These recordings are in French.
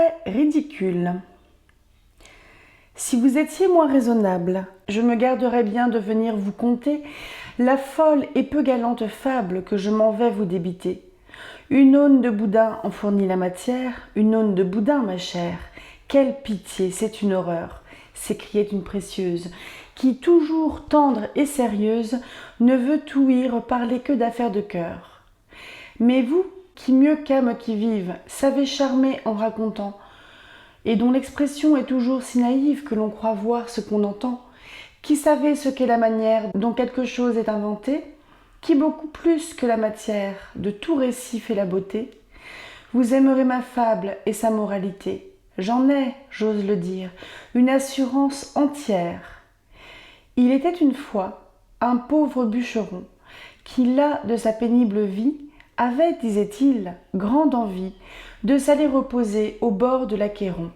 souhait ridicule. Si vous étiez moins raisonnable, je me garderais bien de venir vous conter la folle et peu galante fable que je m'en vais vous débiter. Une aune de boudin en fournit la matière, une aune de boudin, ma chère. Quelle pitié, c'est une horreur, s'écriait une précieuse, qui, toujours tendre et sérieuse, ne veut ouïr parler que d'affaires de cœur. Mais vous, qui mieux qu'âme qui vive, savez charmer en racontant, et dont l'expression est toujours si naïve que l'on croit voir ce qu'on entend, qui savez ce qu'est la manière dont quelque chose est inventé, qui beaucoup plus que la matière de tout récit fait la beauté, vous aimerez ma fable et sa moralité. J'en ai, j'ose le dire, une assurance entière. Il était une fois un pauvre bûcheron qui, las de sa pénible vie, avait, disait-il, grande envie de s'aller reposer au bord de l'Achéron.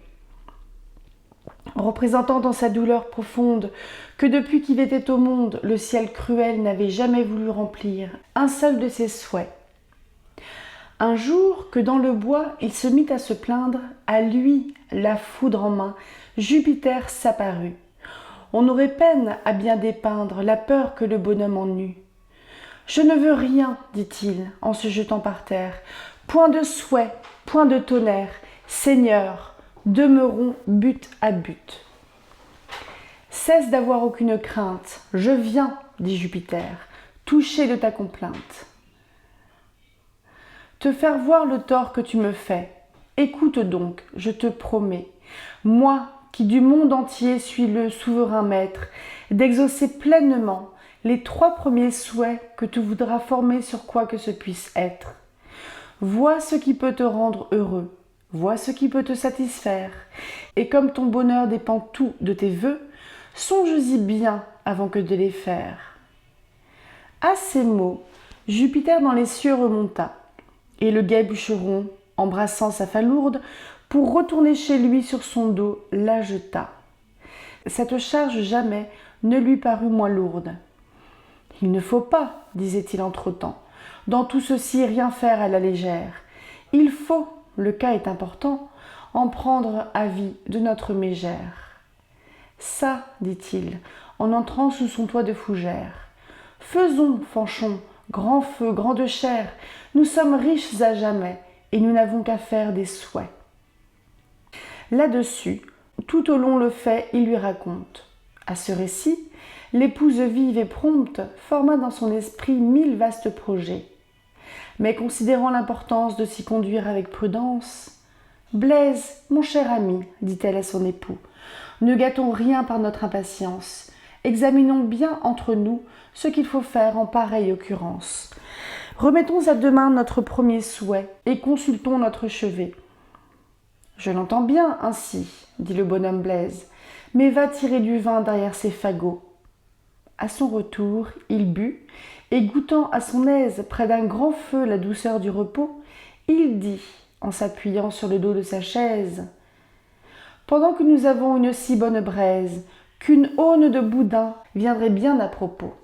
Représentant dans sa douleur profonde que depuis qu'il était au monde, le ciel cruel n'avait jamais voulu remplir un seul de ses souhaits. Un jour que dans le bois il se mit à se plaindre, à lui, la foudre en main, Jupiter s'apparut. On aurait peine à bien dépeindre la peur que le bonhomme en eut. « Je ne veux rien, dit-il, en se jetant par terre, point de souhait, point de tonnerre, Seigneur, demeurons but à but. » « Cesse d'avoir aucune crainte, je viens, dit Jupiter, touché de ta complainte. Te faire voir le tort que tu me fais. Écoute donc, je te promets, moi qui du monde entier suis le souverain maître, d'exaucer pleinement les 3 premiers souhaits que tu voudras former sur quoi que ce puisse être. Vois ce qui peut te rendre heureux, vois ce qui peut te satisfaire, et comme ton bonheur dépend tout de tes vœux, songe-y bien avant que de les faire. À ces mots, Jupiter dans les cieux remonta, et le gai bûcheron, embrassant sa falourde, pour retourner chez lui sur son dos, la jeta. Cette charge jamais ne lui parut moins lourde. « Il ne faut pas, disait-il entre-temps, dans tout ceci rien faire à la légère. Il faut, le cas est important, en prendre avis de notre mégère. Ça, dit-il, en entrant sous son toit de fougère. Faisons, Fanchon, grand feu, grande chair, nous sommes riches à jamais, et nous n'avons qu'à faire des souhaits. Là-dessus, tout au long le fait, il lui raconte. À ce récit, l'épouse vive et prompte forma dans son esprit 1000 vastes projets. Mais considérant l'importance de s'y conduire avec prudence, « Blaise, mon cher ami, dit-elle à son époux, ne gâtons rien par notre impatience. Examinons bien entre nous ce qu'il faut faire en pareille occurrence. Remettons à demain notre premier souhait et consultons notre chevet. » « Je l'entends bien ainsi, dit le bonhomme Blaise, mais va tirer du vin derrière ses fagots. » À son retour, il but, et goûtant à son aise près d'un grand feu la douceur du repos, il dit, en s'appuyant sur le dos de sa chaise, « Pendant que nous avons une si bonne braise, qu'une aune de boudin viendrait bien à propos. »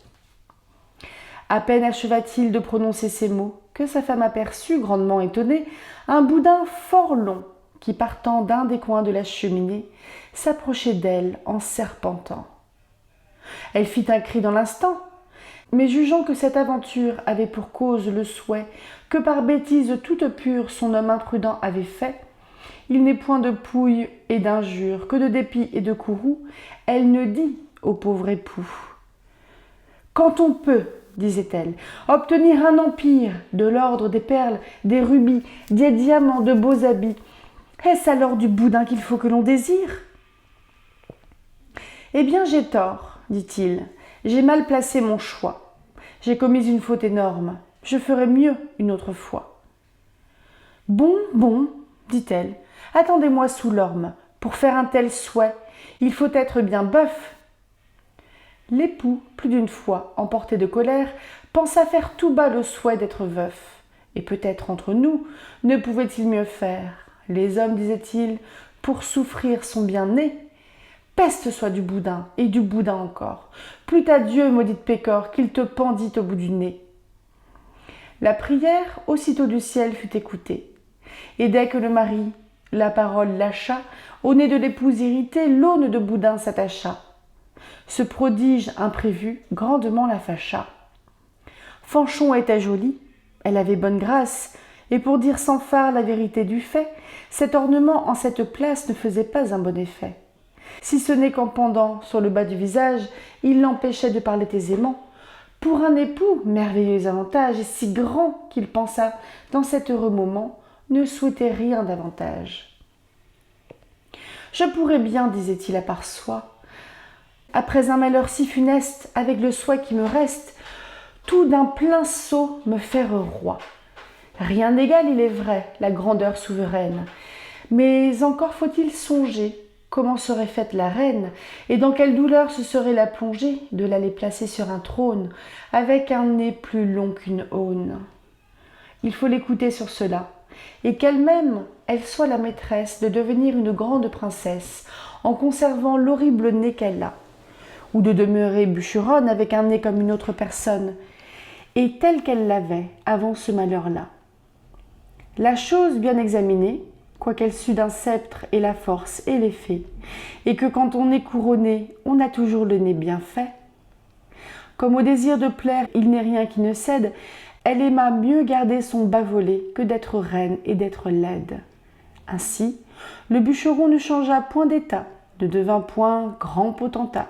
À peine acheva-t-il de prononcer ces mots, que sa femme aperçut, grandement étonnée, un boudin fort long, qui, partant d'un des coins de la cheminée, s'approchait d'elle en serpentant. Elle fit un cri dans l'instant, mais jugeant que cette aventure avait pour cause le souhait que par bêtise toute pure son homme imprudent avait fait, il n'est point de pouille et d'injure, que de dépit et de courroux, elle ne dit au pauvre époux. « Quand on peut, disait-elle, obtenir un empire, de l'ordre des perles, des rubis, des diamants, de beaux habits, est-ce alors du boudin qu'il faut que l'on désire ? » « Eh bien, j'ai tort, dit-il, j'ai mal placé mon choix. J'ai commis une faute énorme, je ferai mieux une autre fois. »« Bon, bon, dit-elle, attendez-moi sous l'orme, pour faire un tel souhait, il faut être bien bœuf. » L'époux, plus d'une fois, emporté de colère, pensa faire tout bas le souhait d'être veuf. Et peut-être entre nous, ne pouvait-il mieux faire. Les hommes, disait-il, pour souffrir sont bien nés. Peste soit du boudin, et du boudin encore. Plût à Dieu, maudite pécore, qu'il te pendît au bout du nez. La prière, aussitôt du ciel, fut écoutée. Et dès que le mari La parole lâcha, au nez de l'épouse irritée, l'aune de boudin s'attacha. Ce prodige imprévu grandement la fâcha. Fanchon était jolie, elle avait bonne grâce, et pour dire sans phare la vérité du fait, cet ornement en cette place ne faisait pas un bon effet. Si ce n'est qu'en pendant sur le bas du visage, il l'empêchait de parler aisément. Pour un époux, merveilleux avantage, et si grand qu'il pensa, dans cet heureux moment, ne souhaitait rien davantage. Je pourrais bien, disait-il à part soi, après un malheur si funeste, avec le souhait qui me reste, tout d'un plein saut me faire roi. Rien n'égale, il est vrai, la grandeur souveraine, mais encore faut-il songer comment serait faite la reine, et dans quelle douleur ce serait la plongée de l'aller placer sur un trône, avec un nez plus long qu'une aune. Il faut l'écouter sur cela, et qu'elle-même, elle soit la maîtresse de devenir une grande princesse, en conservant l'horrible nez qu'elle a, ou de demeurer bûcheronne avec un nez comme une autre personne, et telle qu'elle l'avait avant ce malheur-là. La chose bien examinée, quoiqu'elle sût d'un sceptre et la force et l'effet, et que quand on est couronné, on a toujours le nez bien fait. Comme au désir de plaire, il n'est rien qui ne cède, elle aima mieux garder son bas volet que d'être reine et d'être laide. Ainsi, le bûcheron ne changea point d'état, ne devint point grand potentat.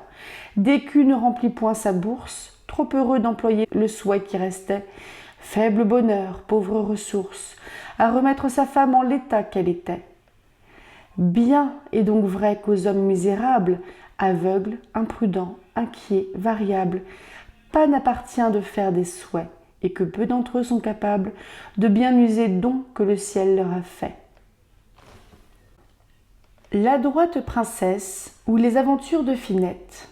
D'écus ne remplit point sa bourse, trop heureux d'employer le souhait qui restait. Faible bonheur, pauvre ressource, à remettre sa femme en l'état qu'elle était. Bien est donc vrai qu'aux hommes misérables, aveugles, imprudents, inquiets, variables, pas n'appartient de faire des souhaits, et que peu d'entre eux sont capables de bien user dons que le ciel leur a faits. L'adroite princesse ou les aventures de Finette.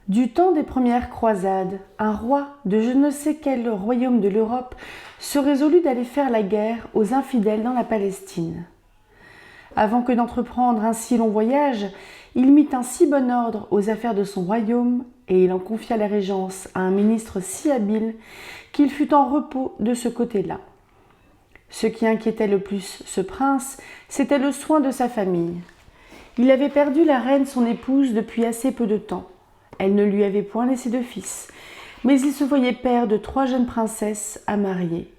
Du temps des premières croisades, un roi de je ne sais quel royaume de l'Europe se résolut d'aller faire la guerre aux infidèles dans la Palestine. Avant que d'entreprendre un si long voyage, il mit un si bon ordre aux affaires de son royaume et il en confia la régence à un ministre si habile qu'il fut en repos de ce côté-là. Ce qui inquiétait le plus ce prince, c'était le soin de sa famille. Il avait perdu la reine son épouse depuis assez peu de temps. Elle ne lui avait point laissé de fils, mais il se voyait père de 3 jeunes princesses à marier.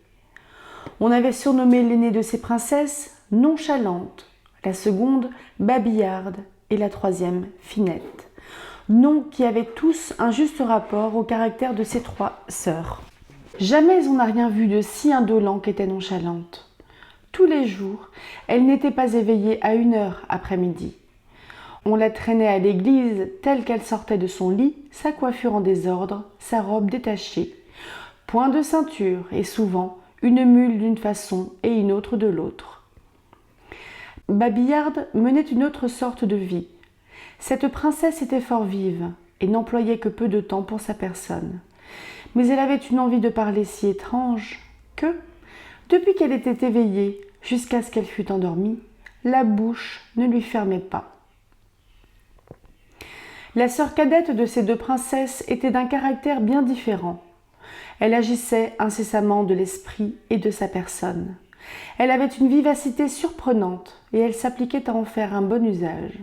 On avait surnommé l'aînée de ces princesses Nonchalante, la seconde Babillarde et la 3e Finette, noms qui avaient tous un juste rapport au caractère de ces 3 sœurs. Jamais on n'a rien vu de si indolent qu'était Nonchalante. Tous les jours, elle n'était pas éveillée à 1h après-midi. On la traînait à l'église telle qu'elle sortait de son lit, sa coiffure en désordre, sa robe détachée. Point de ceinture et souvent une mule d'une façon et une autre de l'autre. Babillarde menait une autre sorte de vie. Cette princesse était fort vive et n'employait que peu de temps pour sa personne. Mais elle avait une envie de parler si étrange que, depuis qu'elle était éveillée jusqu'à ce qu'elle fût endormie, la bouche ne lui fermait pas. La sœur cadette de ces 2 princesses était d'un caractère bien différent. Elle agissait incessamment de l'esprit et de sa personne. Elle avait une vivacité surprenante et elle s'appliquait à en faire un bon usage.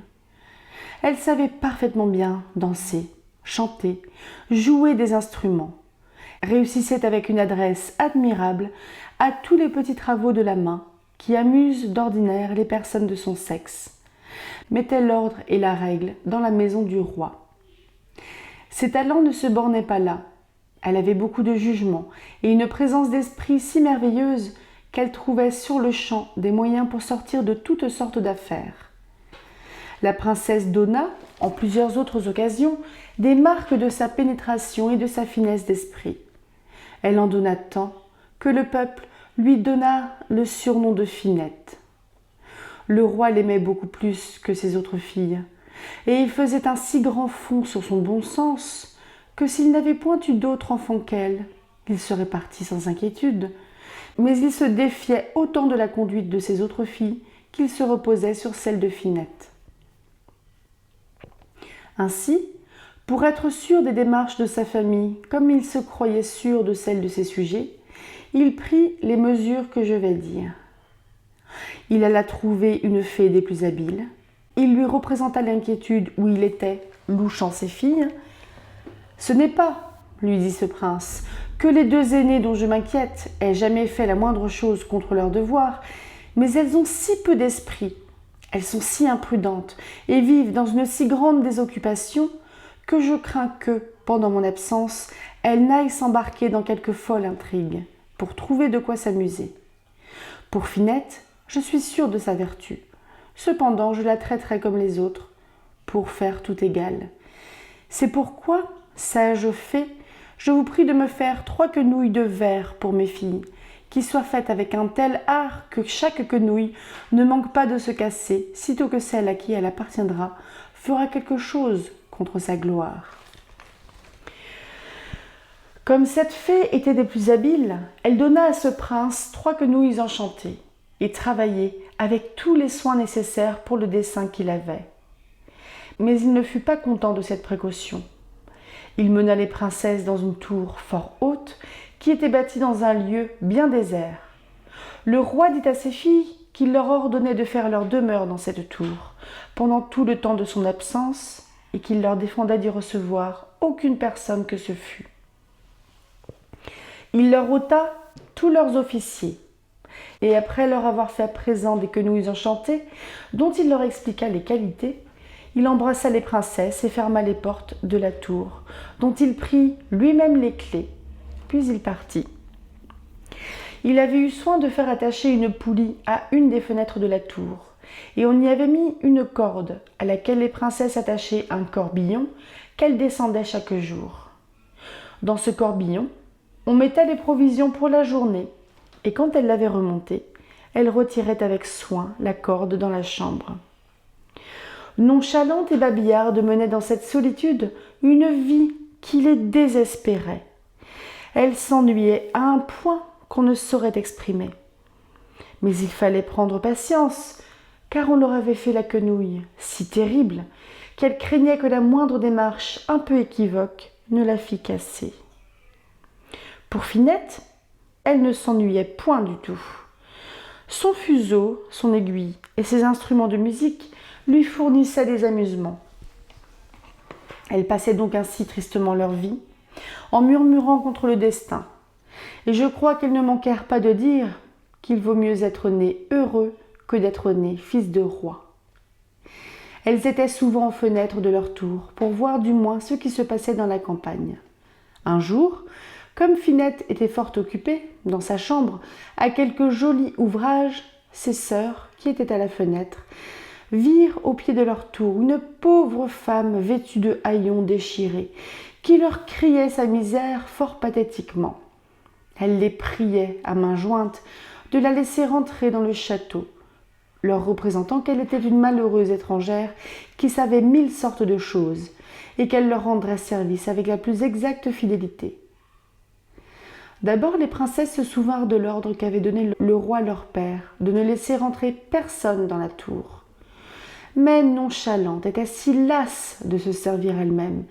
Elle savait parfaitement bien danser, chanter, jouer des instruments, réussissait avec une adresse admirable à tous les petits travaux de la main qui amusent d'ordinaire les personnes de son sexe. Mettait l'ordre et la règle dans la maison du roi. Ses talents ne se bornaient pas là. Elle avait beaucoup de jugement et une présence d'esprit si merveilleuse qu'elle trouvait sur le champ des moyens pour sortir de toutes sortes d'affaires. La princesse donna, en plusieurs autres occasions, des marques de sa pénétration et de sa finesse d'esprit. Elle en donna tant que le peuple lui donna le surnom de Finette. Le roi l'aimait beaucoup plus que ses autres filles, et il faisait un si grand fond sur son bon sens que s'il n'avait point eu d'autre enfant qu'elle, il serait parti sans inquiétude, mais il se défiait autant de la conduite de ses autres filles qu'il se reposait sur celle de Finette. Ainsi, pour être sûr des démarches de sa famille, comme il se croyait sûr de celles de ses sujets, il prit les mesures que je vais dire. Il alla trouver une fée des plus habiles. Il lui représenta l'inquiétude où il était, louchant ses filles. « Ce n'est pas, lui dit ce prince, que les 2 aînées dont je m'inquiète aient jamais fait la moindre chose contre leur devoir, mais elles ont si peu d'esprit, elles sont si imprudentes et vivent dans une si grande désoccupation que je crains que, pendant mon absence, elles n'aillent s'embarquer dans quelque folle intrigue pour trouver de quoi s'amuser. Pour Finette, je suis sûre de sa vertu. Cependant, je la traiterai comme les autres, pour faire tout égal. C'est pourquoi, sage fée, je vous prie de me faire 3 quenouilles de verre pour mes filles, qui soient faites avec un tel art que chaque quenouille ne manque pas de se casser, sitôt que celle à qui elle appartiendra fera quelque chose contre sa gloire. » Comme cette fée était des plus habiles, elle donna à ce prince 3 quenouilles enchantées et travaillait avec tous les soins nécessaires pour le dessein qu'il avait. Mais il ne fut pas content de cette précaution. Il mena les princesses dans une tour fort haute qui était bâtie dans un lieu bien désert. Le roi dit à ses filles qu'il leur ordonnait de faire leur demeure dans cette tour pendant tout le temps de son absence et qu'il leur défendait d'y recevoir aucune personne que ce fût. Il leur ôta tous leurs officiers et après leur avoir fait présent des quenouilles enchantées dont il leur expliqua les qualités, il embrassa les princesses et ferma les portes de la tour, dont il prit lui-même les clés, puis il partit. Il avait eu soin de faire attacher une poulie à une des fenêtres de la tour, et on y avait mis une corde à laquelle les princesses attachaient un corbillon qu'elles descendaient chaque jour. Dans ce corbillon, on mettait les provisions pour la journée, et quand elles l'avaient remonté, elles retiraient avec soin la corde dans la chambre. Nonchalante et babillarde menait dans cette solitude une vie qui les désespérait. Elle s'ennuyait à un point qu'on ne saurait exprimer. Mais il fallait prendre patience, car on leur avait fait la quenouille si terrible qu'elle craignait que la moindre démarche un peu équivoque ne la fît casser. Pour Finette, elle ne s'ennuyait point du tout. Son fuseau, son aiguille et ses instruments de musique lui fournissaient des amusements. Elle passait donc ainsi tristement leur vie, en murmurant contre le destin, et je crois qu'elles ne manquèrent pas de dire qu'il vaut mieux être né heureux que d'être né fils de roi. Elles étaient souvent aux fenêtres de leur tour pour voir du moins ce qui se passait dans la campagne. Un jour, comme Finette était fort occupée, dans sa chambre, à quelque joli ouvrage, ses sœurs, qui étaient à la fenêtre, virent au pied de leur tour une pauvre femme vêtue de haillons déchirés, qui leur criait sa misère fort pathétiquement. Elle les priait, à mains jointes, de la laisser rentrer dans le château, leur représentant qu'elle était une malheureuse étrangère qui savait 1000 sortes de choses, et qu'elle leur rendrait service avec la plus exacte fidélité. D'abord, les princesses se souvinrent de l'ordre qu'avait donné le roi leur père, de ne laisser rentrer personne dans la tour. Mais Nonchalante était si lasse de se servir elle-même,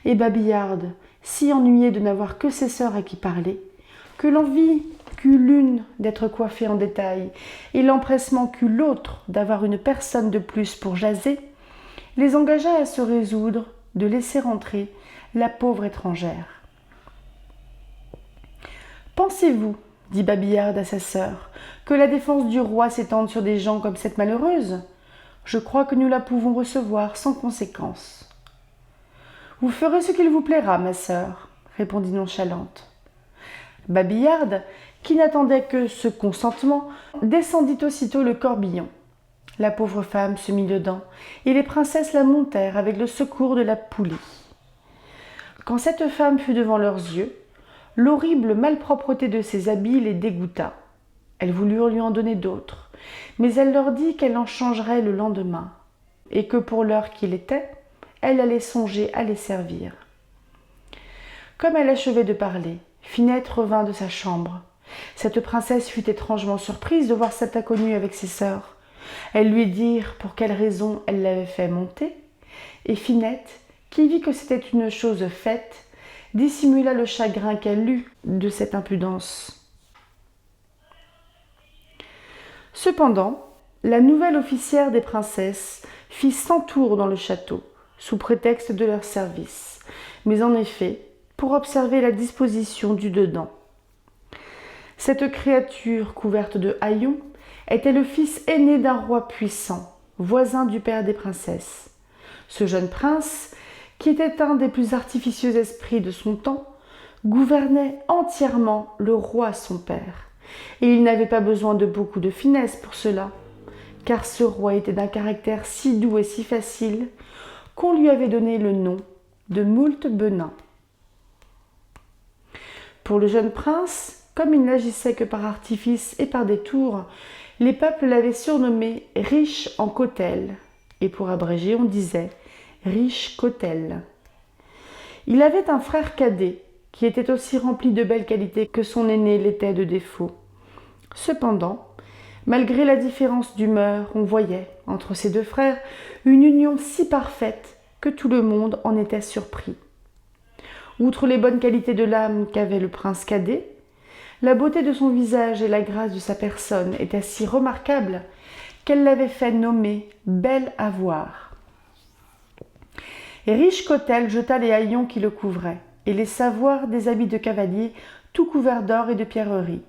et babillarde, si ennuyée de n'avoir que ses sœurs à qui parler, que l'envie qu'eut l'une d'être coiffée en détail, et l'empressement qu'eut l'autre d'avoir une personne de plus pour jaser, les engagea à se résoudre de laisser entrer la pauvre étrangère. « Pensez-vous, dit Babillarde à sa sœur, que la défense du roi s'étende sur des gens comme cette malheureuse ? Je crois que nous la pouvons recevoir sans conséquence. »« Vous ferez ce qu'il vous plaira, ma sœur, répondit Nonchalante. Babillarde, qui n'attendait que ce consentement, descendit aussitôt le corbillon. La pauvre femme se mit dedans, et les princesses la montèrent avec le secours de la poulie. Quand cette femme fut devant leurs yeux, l'horrible malpropreté de ses habits les dégoûta. Elles voulurent lui en donner d'autres, mais elle leur dit qu'elle en changerait le lendemain, et que pour l'heure qu'il était, elle allait songer à les servir. Comme elle achevait de parler, Finette revint de sa chambre. Cette princesse fut étrangement surprise de voir cette inconnue avec ses sœurs. Elles lui dirent pour quelle raison elle l'avait fait monter, et Finette, qui vit que c'était une chose faite, dissimula le chagrin qu'elle eut de cette impudence. Cependant, La nouvelle officière des princesses fit 100 tours dans le château, sous prétexte de leur service, mais en effet, pour observer la disposition du dedans. Cette créature couverte de haillons était le fils aîné d'un roi puissant, voisin du père des princesses. Ce jeune prince, qui était un des plus artificieux esprits de son temps, gouvernait entièrement le roi son père, et il n'avait pas besoin de beaucoup de finesse pour cela, car ce roi était d'un caractère si doux et si facile qu'on lui avait donné le nom de Moult Benin. Pour le jeune prince, comme il n'agissait que par artifice et par détour, les peuples l'avaient surnommé riche en cautèle, et pour abréger on disait riche Cotel. Il avait un frère cadet qui était aussi rempli de belles qualités que son aîné l'était de défauts. Cependant, malgré la différence d'humeur, on voyait, entre ces deux frères, une union si parfaite que tout le monde en était surpris. Outre les bonnes qualités de l'âme qu'avait le prince cadet, la beauté de son visage et la grâce de sa personne étaient si remarquables qu'elle l'avait fait nommer belle à voir. Et riche Cotel jeta les haillons qui le couvraient et laissa voir des habits de cavalier tout couverts d'or et de pierreries.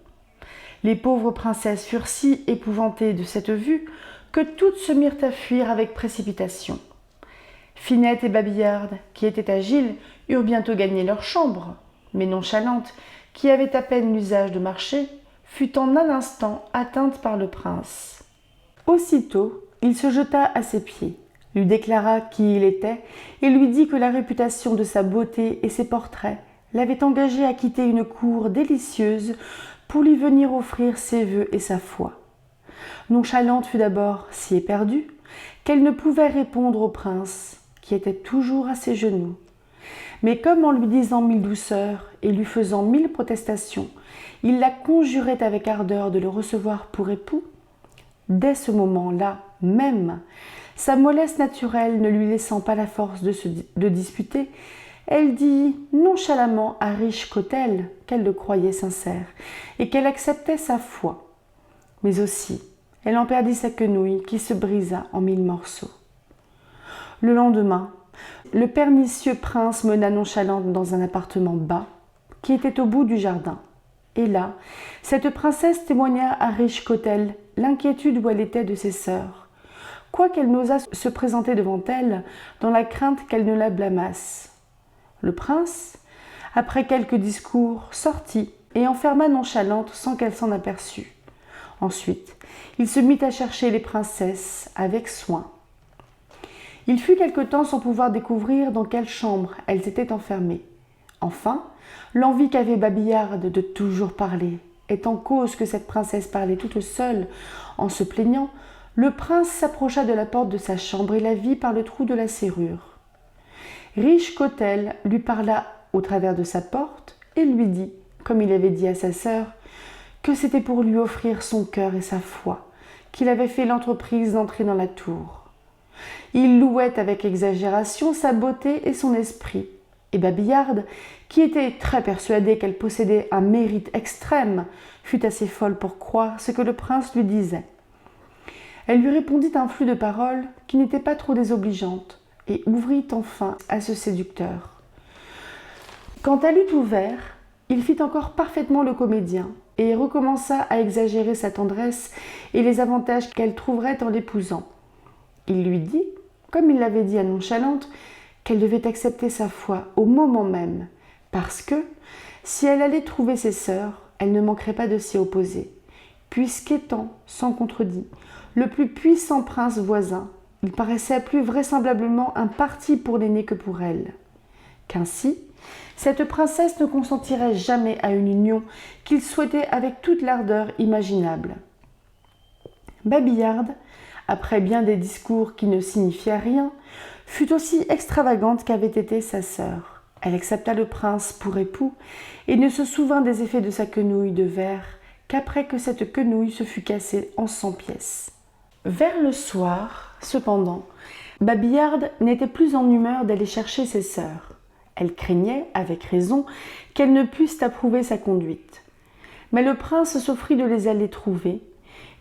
Les pauvres princesses furent si épouvantées de cette vue que toutes se mirent à fuir avec précipitation. Finette et Babillarde, qui étaient agiles, eurent bientôt gagné leur chambre, mais Nonchalante, qui avait à peine l'usage de marcher, fut en un instant atteinte par le prince. Aussitôt, il se jeta à ses pieds, lui déclara qui il était et lui dit que la réputation de sa beauté et ses portraits l'avaient engagé à quitter une cour délicieuse pour lui venir offrir ses vœux et sa foi. Nonchalante fut d'abord si éperdue qu'elle ne pouvait répondre au prince, qui était toujours à ses genoux. Mais comme en lui disant 1000 douceurs et lui faisant 1000 protestations, il la conjurait avec ardeur de le recevoir pour époux, dès ce moment-là même, sa mollesse naturelle ne lui laissant pas la force de disputer, elle dit nonchalamment à riche Cotel qu'elle le croyait sincère et qu'elle acceptait sa foi. Mais aussi, elle en perdit sa quenouille qui se brisa en 1000 morceaux. Le lendemain, le pernicieux prince mena Nonchalante dans un appartement bas qui était au bout du jardin. Et là, cette princesse témoigna à riche Cotel l'inquiétude où elle était de ses sœurs, quoiqu'elle n'osât se présenter devant elle dans la crainte qu'elle ne la blâmasse. Le prince, après quelques discours, sortit et enferma Nonchalante sans qu'elle s'en aperçût. Ensuite, il se mit à chercher les princesses avec soin. Il fut quelque temps sans pouvoir découvrir dans quelle chambre elles étaient enfermées. Enfin, l'envie qu'avait Babillarde de toujours parler, étant cause que cette princesse parlait toute seule en se plaignant, le prince s'approcha de la porte de sa chambre et la vit par le trou de la serrure. Riche Cotel lui parla au travers de sa porte et lui dit, comme il avait dit à sa sœur, que c'était pour lui offrir son cœur et sa foi qu'il avait fait l'entreprise d'entrer dans la tour. Il louait avec exagération sa beauté et son esprit, et Babillarde, qui était très persuadée qu'elle possédait un mérite extrême, fut assez folle pour croire ce que le prince lui disait. Elle lui répondit un flux de paroles qui n'était pas trop désobligeantes, et ouvrit enfin à ce séducteur. Quand elle eut ouvert, il fit encore parfaitement le comédien, et recommença à exagérer sa tendresse et les avantages qu'elle trouverait en l'épousant. Il lui dit, comme il l'avait dit à Nonchalante, qu'elle devait accepter sa foi au moment même, parce que, si elle allait trouver ses sœurs, elle ne manquerait pas de s'y opposer, puisqu'étant, sans contredit, le plus puissant prince voisin, il paraissait plus vraisemblablement un parti pour l'aîné que pour elle. Qu'ainsi, cette princesse ne consentirait jamais à une union qu'il souhaitait avec toute l'ardeur imaginable. Babillarde, après bien des discours qui ne signifiaient rien, fut aussi extravagante qu'avait été sa sœur. Elle accepta le prince pour époux et ne se souvint des effets de sa quenouille de verre qu'après que cette quenouille se fut cassée en 100 pièces. Vers le soir, cependant, Babillarde n'était plus en humeur d'aller chercher ses sœurs. Elle craignait, avec raison, qu'elles ne pussent approuver sa conduite. Mais le prince s'offrit de les aller trouver,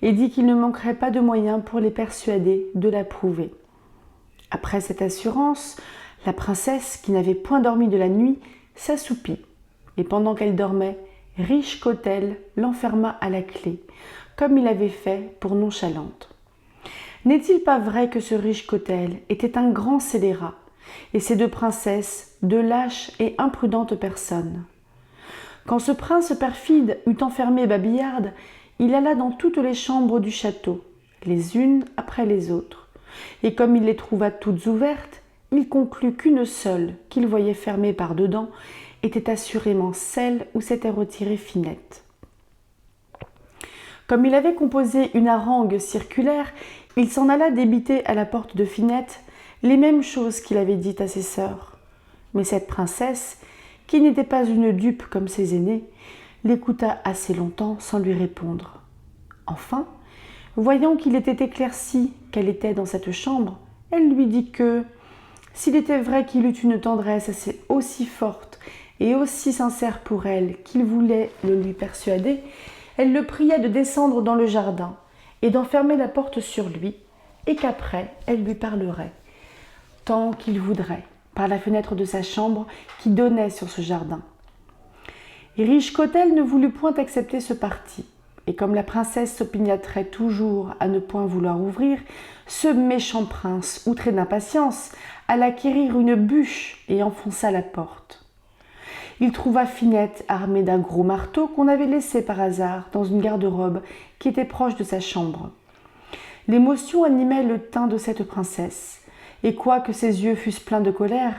et dit qu'il ne manquerait pas de moyens pour les persuader de l'approuver. Après cette assurance, la princesse, qui n'avait point dormi de la nuit, s'assoupit, et pendant qu'elle dormait, Riche-Cotel l'enferma à la clé, comme il avait fait pour Nonchalante. N'est-il pas vrai que ce Riche-Cotel était un grand scélérat, et ces deux princesses, de lâches et imprudentes personnes? Quand ce prince perfide eut enfermé Babillarde, il alla dans toutes les chambres du château, les unes après les autres, et comme il les trouva toutes ouvertes, il conclut qu'une seule, qu'il voyait fermée par dedans, était assurément celle où s'était retirée Finette. Comme il avait composé une harangue circulaire, il s'en alla débiter à la porte de Finette les mêmes choses qu'il avait dites à ses sœurs. Mais cette princesse, qui n'était pas une dupe comme ses aînés, l'écouta assez longtemps sans lui répondre. Enfin, voyant qu'il était éclairci qu'elle était dans cette chambre, elle lui dit que, s'il était vrai qu'il eût une tendresse aussi forte et aussi sincère pour elle qu'il voulait le lui persuader, elle le priait de descendre dans le jardin et d'enfermer la porte sur lui, et qu'après elle lui parlerait, tant qu'il voudrait, par la fenêtre de sa chambre qui donnait sur ce jardin. Et Riche-Cotel ne voulut point accepter ce parti, et comme la princesse s'opiniâtrait toujours à ne point vouloir ouvrir, ce méchant prince, outré d'impatience, alla quérir une bûche et enfonça la porte. Il trouva Finette armée d'un gros marteau qu'on avait laissé par hasard dans une garde-robe qui était proche de sa chambre. L'émotion animait le teint de cette princesse, et quoique ses yeux fussent pleins de colère,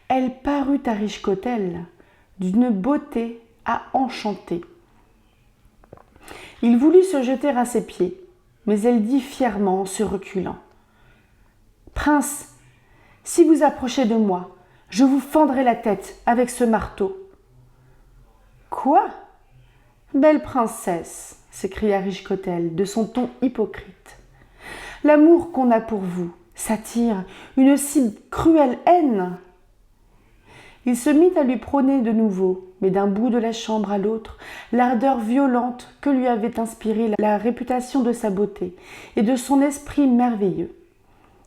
elle parut à Riche-Cotel d'une beauté à enchanter. Il voulut se jeter à ses pieds, mais elle dit fièrement en se reculant : « Prince, si vous approchez de moi, je vous fendrai la tête avec ce marteau. »« Quoi ? Belle princesse !» s'écria Riche-Cotel de son ton hypocrite. « L'amour qu'on a pour vous s'attire une si cruelle haine !» Il se mit à lui prôner de nouveau, mais d'un bout de la chambre à l'autre, l'ardeur violente que lui avait inspirée la réputation de sa beauté et de son esprit merveilleux.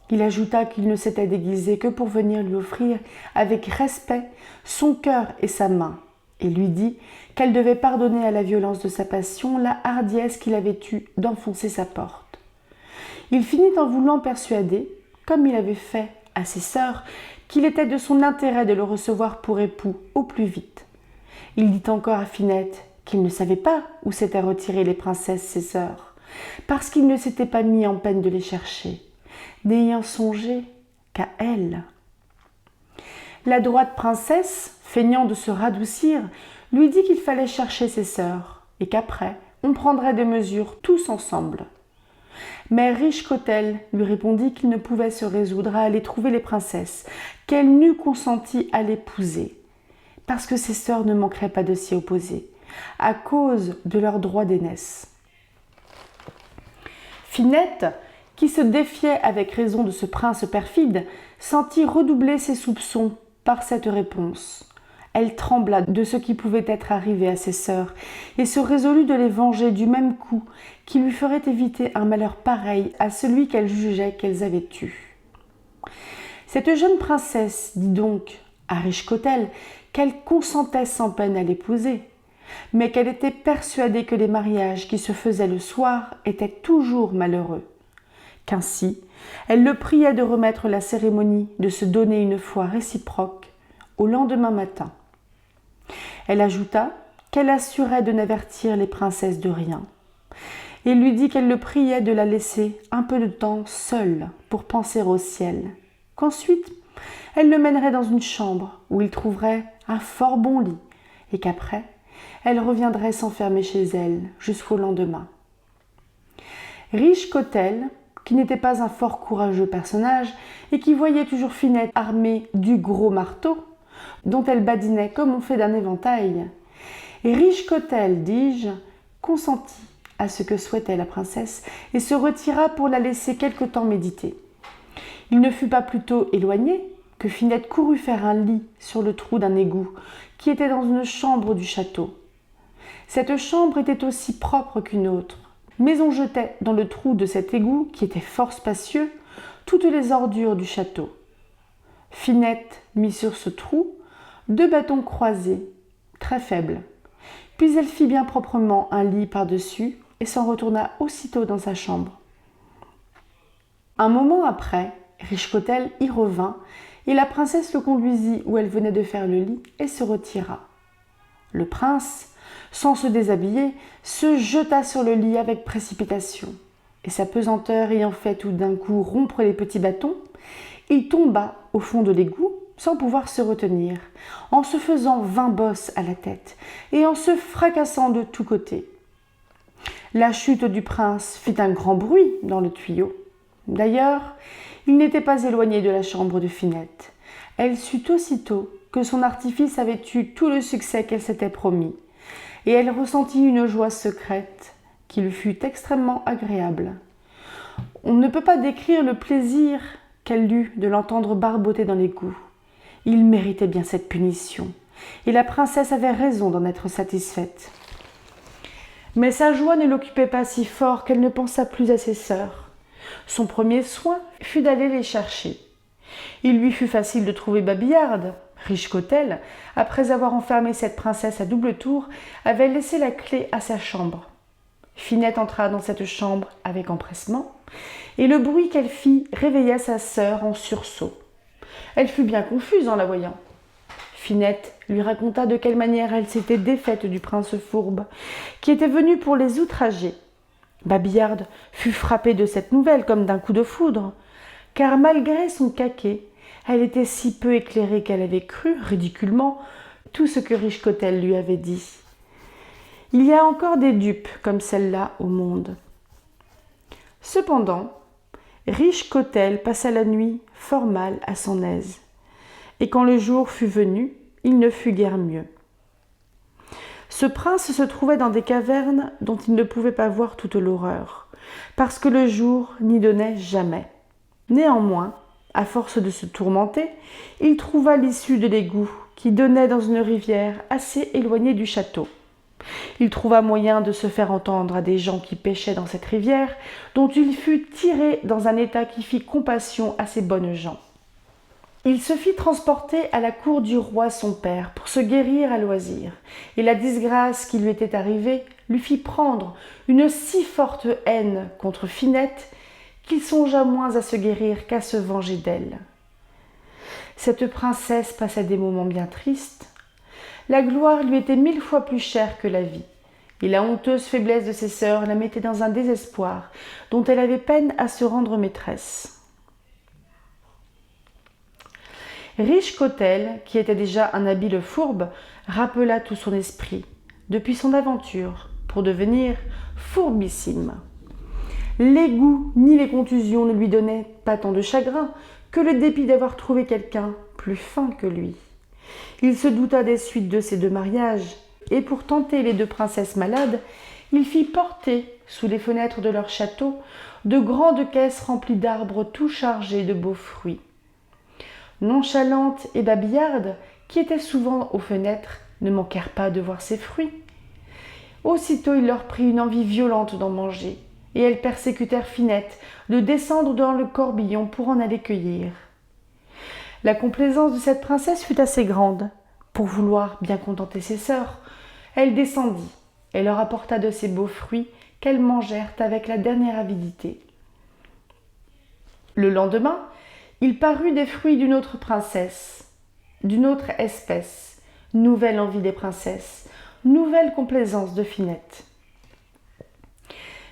Il ajouta qu'il ne s'était déguisé que pour venir lui offrir, avec respect, son cœur et sa main, et lui dit qu'elle devait pardonner à la violence de sa passion la hardiesse qu'il avait eue d'enfoncer sa porte. Il finit en voulant persuader, comme il avait fait à ses sœurs, qu'il était de son intérêt de le recevoir pour époux au plus vite. Il dit encore à Finette qu'il ne savait pas où s'étaient retirées les princesses ses sœurs, parce qu'il ne s'était pas mis en peine de les chercher, n'ayant songé qu'à elle. La droite princesse, feignant de se radoucir, lui dit qu'il fallait chercher ses sœurs, et qu'après, on prendrait des mesures tous ensemble. Mais Riche-Cotel lui répondit qu'il ne pouvait se résoudre à aller trouver les princesses, qu'elle n'eût consenti à l'épouser, parce que ses sœurs ne manqueraient pas de s'y opposer, à cause de leur droit d'aînesse. Finette, qui se défiait avec raison de ce prince perfide, sentit redoubler ses soupçons par cette réponse. Elle trembla de ce qui pouvait être arrivé à ses sœurs et se résolut de les venger du même coup qui lui ferait éviter un malheur pareil à celui qu'elle jugeait qu'elles avaient eu. Cette jeune princesse dit donc à Riche-Cotel qu'elle consentait sans peine à l'épouser, mais qu'elle était persuadée que les mariages qui se faisaient le soir étaient toujours malheureux, qu'ainsi elle le priait de remettre la cérémonie de se donner une foi réciproque au lendemain matin. Elle ajouta qu'elle assurait de n'avertir les princesses de rien, et lui dit qu'elle le priait de la laisser un peu de temps seule pour penser au ciel, qu'ensuite elle le mènerait dans une chambre où il trouverait un fort bon lit, et qu'après elle reviendrait s'enfermer chez elle jusqu'au lendemain. Riche-Cotel, qui n'était pas un fort courageux personnage et qui voyait toujours Finette armée du gros marteau, dont elle badinait comme on fait d'un éventail, et Riche-Cotel, dis-je, consentit à ce que souhaitait la princesse et se retira pour la laisser quelque temps méditer. Il ne fut pas plus tôt éloigné que Finette courut faire un lit sur le trou d'un égout qui était dans une chambre du château. Cette chambre était aussi propre qu'une autre, Mais on jetait dans le trou de cet égout, qui était fort spacieux, toutes les ordures du château. Finette mit sur ce trou 2 bâtons croisés, très faibles. Puis elle fit bien proprement un lit par-dessus et s'en retourna aussitôt dans sa chambre. Un moment après, Richecotel y revint et la princesse le conduisit où elle venait de faire le lit et se retira. Le prince, sans se déshabiller, se jeta sur le lit avec précipitation, et sa pesanteur ayant fait tout d'un coup rompre les petits bâtons, il tomba au fond de l'égout sans pouvoir se retenir, en se faisant 20 bosses à la tête et en se fracassant de tous côtés. La chute du prince fit un grand bruit dans le tuyau. D'ailleurs, il n'était pas éloigné de la chambre de Finette. Elle sut aussitôt que son artifice avait eu tout le succès qu'elle s'était promis, et elle ressentit une joie secrète qui lui fut extrêmement agréable. On ne peut pas décrire le plaisir qu'elle eut de l'entendre barboter dans l'égout. Il méritait bien cette punition, et la princesse avait raison d'en être satisfaite. Mais sa joie ne l'occupait pas si fort qu'elle ne pensa plus à ses sœurs. Son premier soin fut d'aller les chercher. Il lui fut facile de trouver Babillarde. Richecotel, après avoir enfermé cette princesse à double tour, avait laissé la clé à sa chambre. Finette entra dans cette chambre avec empressement, et le bruit qu'elle fit réveilla sa sœur en sursaut. Elle fut bien confuse en la voyant. Finette lui raconta de quelle manière elle s'était défaite du prince fourbe, qui était venu pour les outrager. Babillarde fut frappée de cette nouvelle comme d'un coup de foudre, car malgré son caquet, elle était si peu éclairée qu'elle avait cru, ridiculement, tout ce que Richecotel lui avait dit. Il y a encore des dupes comme celle-là au monde. Cependant, Richecotel passa la nuit fort mal à son aise, et quand le jour fut venu, il ne fut guère mieux. Ce prince se trouvait dans des cavernes dont il ne pouvait pas voir toute l'horreur, parce que le jour n'y donnait jamais. Néanmoins, à force de se tourmenter, il trouva l'issue de l'égout qui donnait dans une rivière assez éloignée du château. Il trouva moyen de se faire entendre à des gens qui pêchaient dans cette rivière, dont il fut tiré dans un état qui fit compassion à ces bonnes gens. Il se fit transporter à la cour du roi son père pour se guérir à loisir, et la disgrâce qui lui était arrivée lui fit prendre une si forte haine contre Finette qu'il songea moins à se guérir qu'à se venger d'elle. Cette princesse passa des moments bien tristes. La gloire lui était 1000 fois plus chère que la vie, et la honteuse faiblesse de ses sœurs la mettait dans un désespoir dont elle avait peine à se rendre maîtresse. Richecotel, qui était déjà un habile fourbe, rappela tout son esprit, depuis son aventure, pour devenir fourbissime. L'égout ni les contusions ne lui donnaient pas tant de chagrin que le dépit d'avoir trouvé quelqu'un plus fin que lui. Il se douta des suites de ces 2 mariages, et pour tenter les 2 princesses malades, il fit porter, sous les fenêtres de leur château, de grandes caisses remplies d'arbres tout chargés de beaux fruits. Nonchalante et Babillarde, qui étaient souvent aux fenêtres, ne manquèrent pas de voir ces fruits. Aussitôt il leur prit une envie violente d'en manger, et elles persécutèrent Finette de descendre dans le corbillon pour en aller cueillir. La complaisance de cette princesse fut assez grande. Pour vouloir bien contenter ses sœurs, elle descendit et leur apporta de ces beaux fruits qu'elles mangèrent avec la dernière avidité. Le lendemain, il parut des fruits d'une autre princesse, d'une autre espèce, nouvelle envie des princesses, nouvelle complaisance de Finette.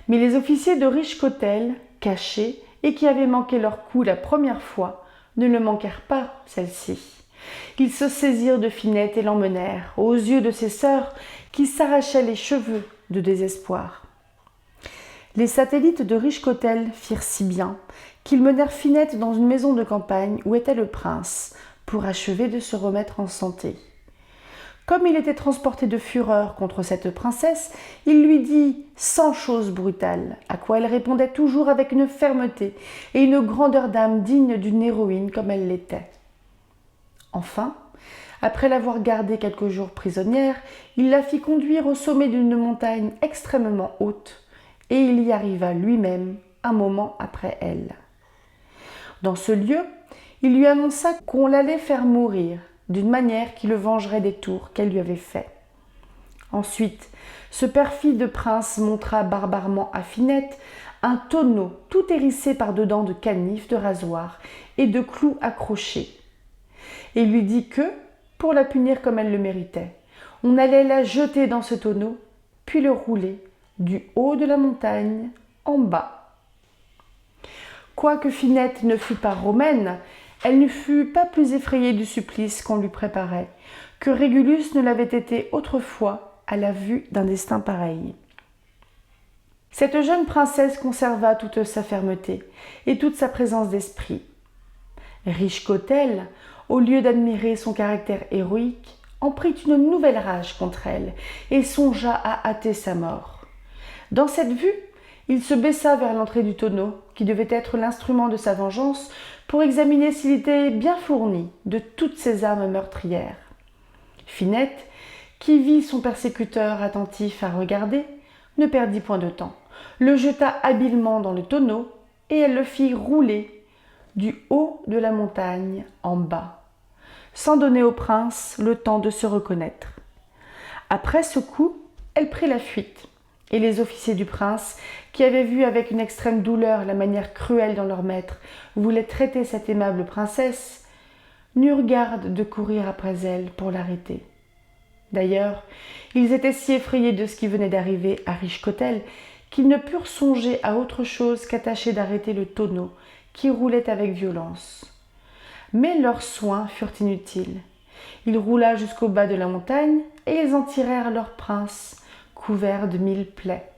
Mais les officiers de Richecotel, cachés et qui avaient manqué leur coup la première fois, ne le manquèrent pas, celle-ci. Ils se saisirent de Finette et l'emmenèrent, aux yeux de ses sœurs, qui s'arrachaient les cheveux de désespoir. Les satellites de Richecotel firent si bien qu'ils menèrent Finette dans une maison de campagne où était le prince, pour achever de se remettre en santé. Comme il était transporté de fureur contre cette princesse, il lui dit 100 choses brutales, à quoi elle répondait toujours avec une fermeté et une grandeur d'âme digne d'une héroïne comme elle l'était. Enfin, après l'avoir gardée quelques jours prisonnière, il la fit conduire au sommet d'une montagne extrêmement haute, et il y arriva lui-même un moment après elle. Dans ce lieu, il lui annonça qu'on l'allait faire mourir d'une manière qui le vengerait des tours qu'elle lui avait faits. Ensuite, ce perfide prince montra barbarement à Finette un tonneau tout hérissé par-dedans de canifs, de rasoirs et de clous accrochés, et lui dit que, pour la punir comme elle le méritait, on allait la jeter dans ce tonneau, puis le rouler du haut de la montagne en bas. Quoique Finette ne fût pas romaine, elle ne fut pas plus effrayée du supplice qu'on lui préparait que Régulus ne l'avait été autrefois à la vue d'un destin pareil. Cette jeune princesse conserva toute sa fermeté et toute sa présence d'esprit. Richecotel, au lieu d'admirer son caractère héroïque, en prit une nouvelle rage contre elle et songea à hâter sa mort. Dans cette vue, il se baissa vers l'entrée du tonneau, qui devait être l'instrument de sa vengeance, pour examiner s'il était bien fourni de toutes ses armes meurtrières. Finette, qui vit son persécuteur attentif à regarder, ne perdit point de temps, le jeta habilement dans le tonneau, et elle le fit rouler du haut de la montagne en bas, sans donner au prince le temps de se reconnaître. Après ce coup, elle prit la fuite, et les officiers du prince, qui avaient vu avec une extrême douleur la manière cruelle dont leur maître voulait traiter cette aimable princesse, n'eurent garde de courir après elle pour l'arrêter. D'ailleurs, ils étaient si effrayés de ce qui venait d'arriver à Richecotel qu'ils ne purent songer à autre chose qu'à tâcher d'arrêter le tonneau qui roulait avec violence. Mais leurs soins furent inutiles. Il roula jusqu'au bas de la montagne et ils en tirèrent leur prince, couvert de 1000 plaies.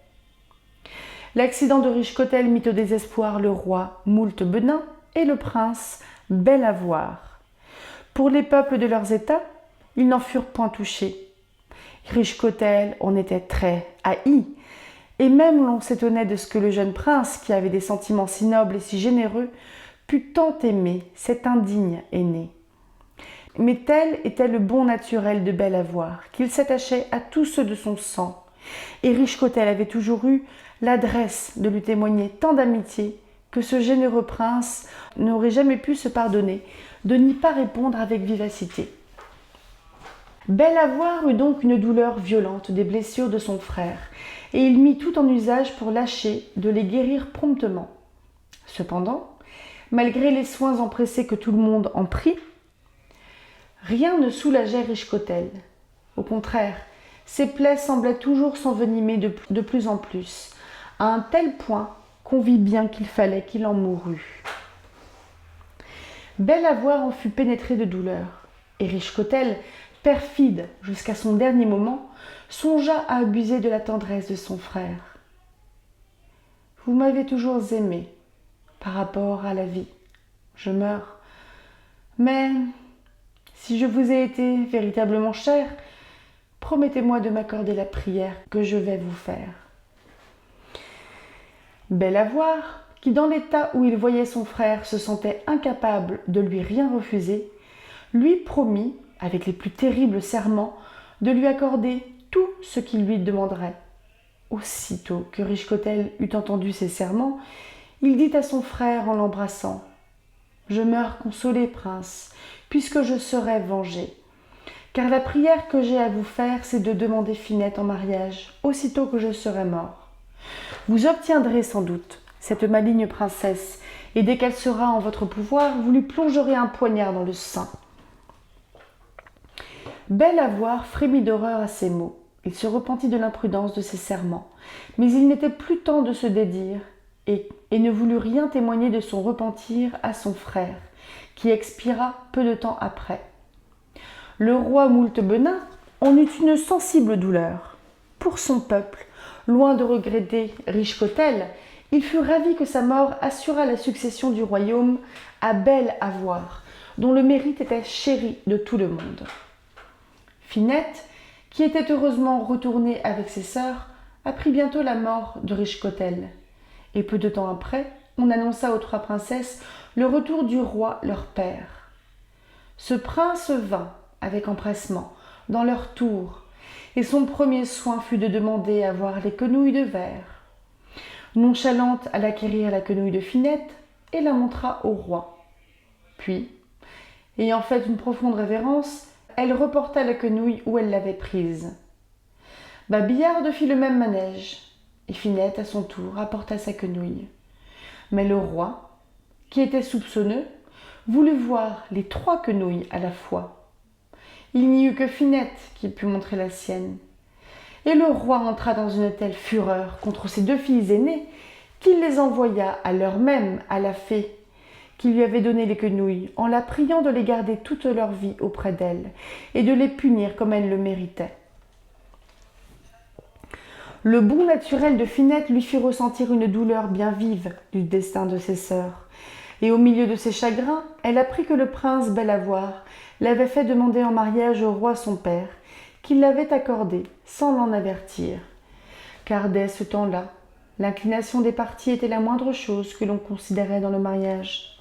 L'accident de Richecotel mit au désespoir le roi moult Benin et le prince bel à voir. Pour les peuples de leurs états, ils n'en furent point touchés. Richecotel en était très haï, et même l'on s'étonnait de ce que le jeune prince, qui avait des sentiments si nobles et si généreux, pût tant aimer cet indigne aîné. Mais tel était le bon naturel de bel à voir, qu'il s'attachait à tous ceux de son sang, et Richecotel avait toujours eu l'adresse de lui témoigner tant d'amitié que ce généreux prince n'aurait jamais pu se pardonner de n'y pas répondre avec vivacité. Bel à voir eut donc une douleur violente des blessures de son frère, et il mit tout en usage pour lâcher de les guérir promptement. Cependant, malgré les soins empressés que tout le monde en prit, rien ne soulageait Richecotel. Au contraire, ses plaies semblaient toujours s'envenimer de plus en plus, à un tel point qu'on vit bien qu'il fallait qu'il en mourût. Bel à voir en fut pénétré de douleur, et Richecotel, perfide jusqu'à son dernier moment, songea à abuser de la tendresse de son frère. « Vous m'avez toujours aimé par rapport à la vie. Je meurs. Mais si je vous ai été véritablement cher, promettez-moi de m'accorder la prière que je vais vous faire. » Bel à voir, qui dans l'état où il voyait son frère se sentait incapable de lui rien refuser, lui promit, avec les plus terribles serments, de lui accorder tout ce qu'il lui demanderait. Aussitôt que Richecotel eut entendu ces serments, il dit à son frère en l'embrassant : « Je meurs consolé, prince, puisque je serai vengé. Car la prière que j'ai à vous faire, c'est de demander Finette en mariage, aussitôt que je serai mort. Vous obtiendrez sans doute cette maligne princesse, et dès qu'elle sera en votre pouvoir, vous lui plongerez un poignard dans le sein. » Bel à voir frémit d'horreur à ces mots. Il se repentit de l'imprudence de ses serments, mais il n'était plus temps de se dédire, et ne voulut rien témoigner de son repentir à son frère, qui expira peu de temps après. Le roi moult Benin en eut une sensible douleur. Pour son peuple, loin de regretter Richecotel, il fut ravi que sa mort assurât la succession du royaume à Bel à voir, dont le mérite était chéri de tout le monde. Finette, qui était heureusement retournée avec ses sœurs, apprit bientôt la mort de Richecotel, et peu de temps après, on annonça aux 3 princesses le retour du roi leur père. Ce prince vint, avec empressement, dans leur tour, et son premier soin fut de demander à voir les quenouilles de verre. Nonchalante alla quérir la quenouille de Finette et la montra au roi. Puis, ayant fait une profonde révérence, elle reporta la quenouille où elle l'avait prise. Babillarde fit le même manège, et Finette, à son tour, apporta sa quenouille. Mais le roi, qui était soupçonneux, voulut voir les 3 quenouilles à la fois. Il n'y eut que Finette qui put montrer la sienne. Et le roi entra dans une telle fureur contre ses 2 filles aînées qu'il les envoya à l'heure même à la fée qui lui avait donné les quenouilles, en la priant de les garder toute leur vie auprès d'elle et de les punir comme elle le méritait. Le bon naturel de Finette lui fit ressentir une douleur bien vive du destin de ses sœurs, et au milieu de ses chagrins, elle apprit que le prince Bel-Avoir l'avait fait demander en mariage au roi son père, qui l'avait accordé sans l'en avertir. Car dès ce temps-là, l'inclination des parties était la moindre chose que l'on considérait dans le mariage.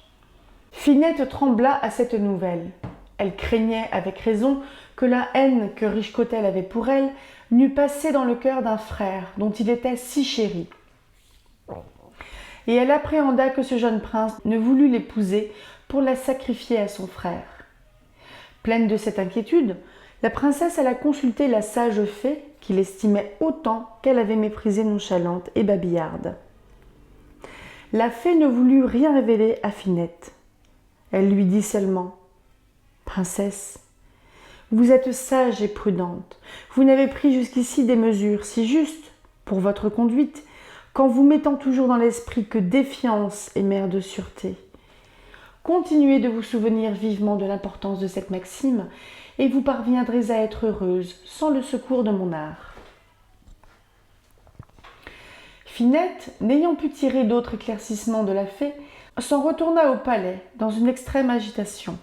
Finette trembla à cette nouvelle. Elle craignait avec raison que la haine que Richecotel avait pour elle n'eût passé dans le cœur d'un frère dont il était si chéri. Et elle appréhenda que ce jeune prince ne voulût l'épouser pour la sacrifier à son frère. Pleine de cette inquiétude, la princesse alla consulter la sage fée qui l'estimait autant qu'elle avait méprisé Nonchalante et Babillarde. La fée ne voulut rien révéler à Finette. Elle lui dit seulement « Princesse, vous êtes sage et prudente. Vous n'avez pris jusqu'ici des mesures si justes pour votre conduite qu'en vous mettant toujours dans l'esprit que défiance est mère de sûreté. Continuez de vous souvenir vivement de l'importance de cette maxime et vous parviendrez à être heureuse sans le secours de mon art. » Finette, n'ayant pu tirer d'autres éclaircissements de la fée, s'en retourna au palais dans une extrême agitation.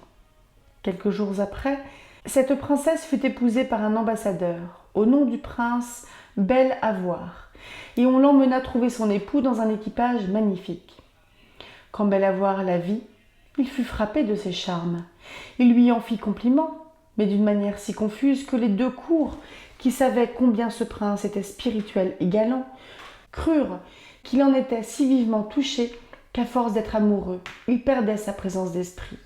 Quelques jours après, cette princesse fut épousée par un ambassadeur, au nom du prince Bel-Avoir, et on l'emmena trouver son époux dans un équipage magnifique. Quand Bel-Avoir la vit, il fut frappé de ses charmes. Il lui en fit compliment, mais d'une manière si confuse que les 2 cours, qui savaient combien ce prince était spirituel et galant, crurent qu'il en était si vivement touché qu'à force d'être amoureux, il perdait sa présence d'esprit.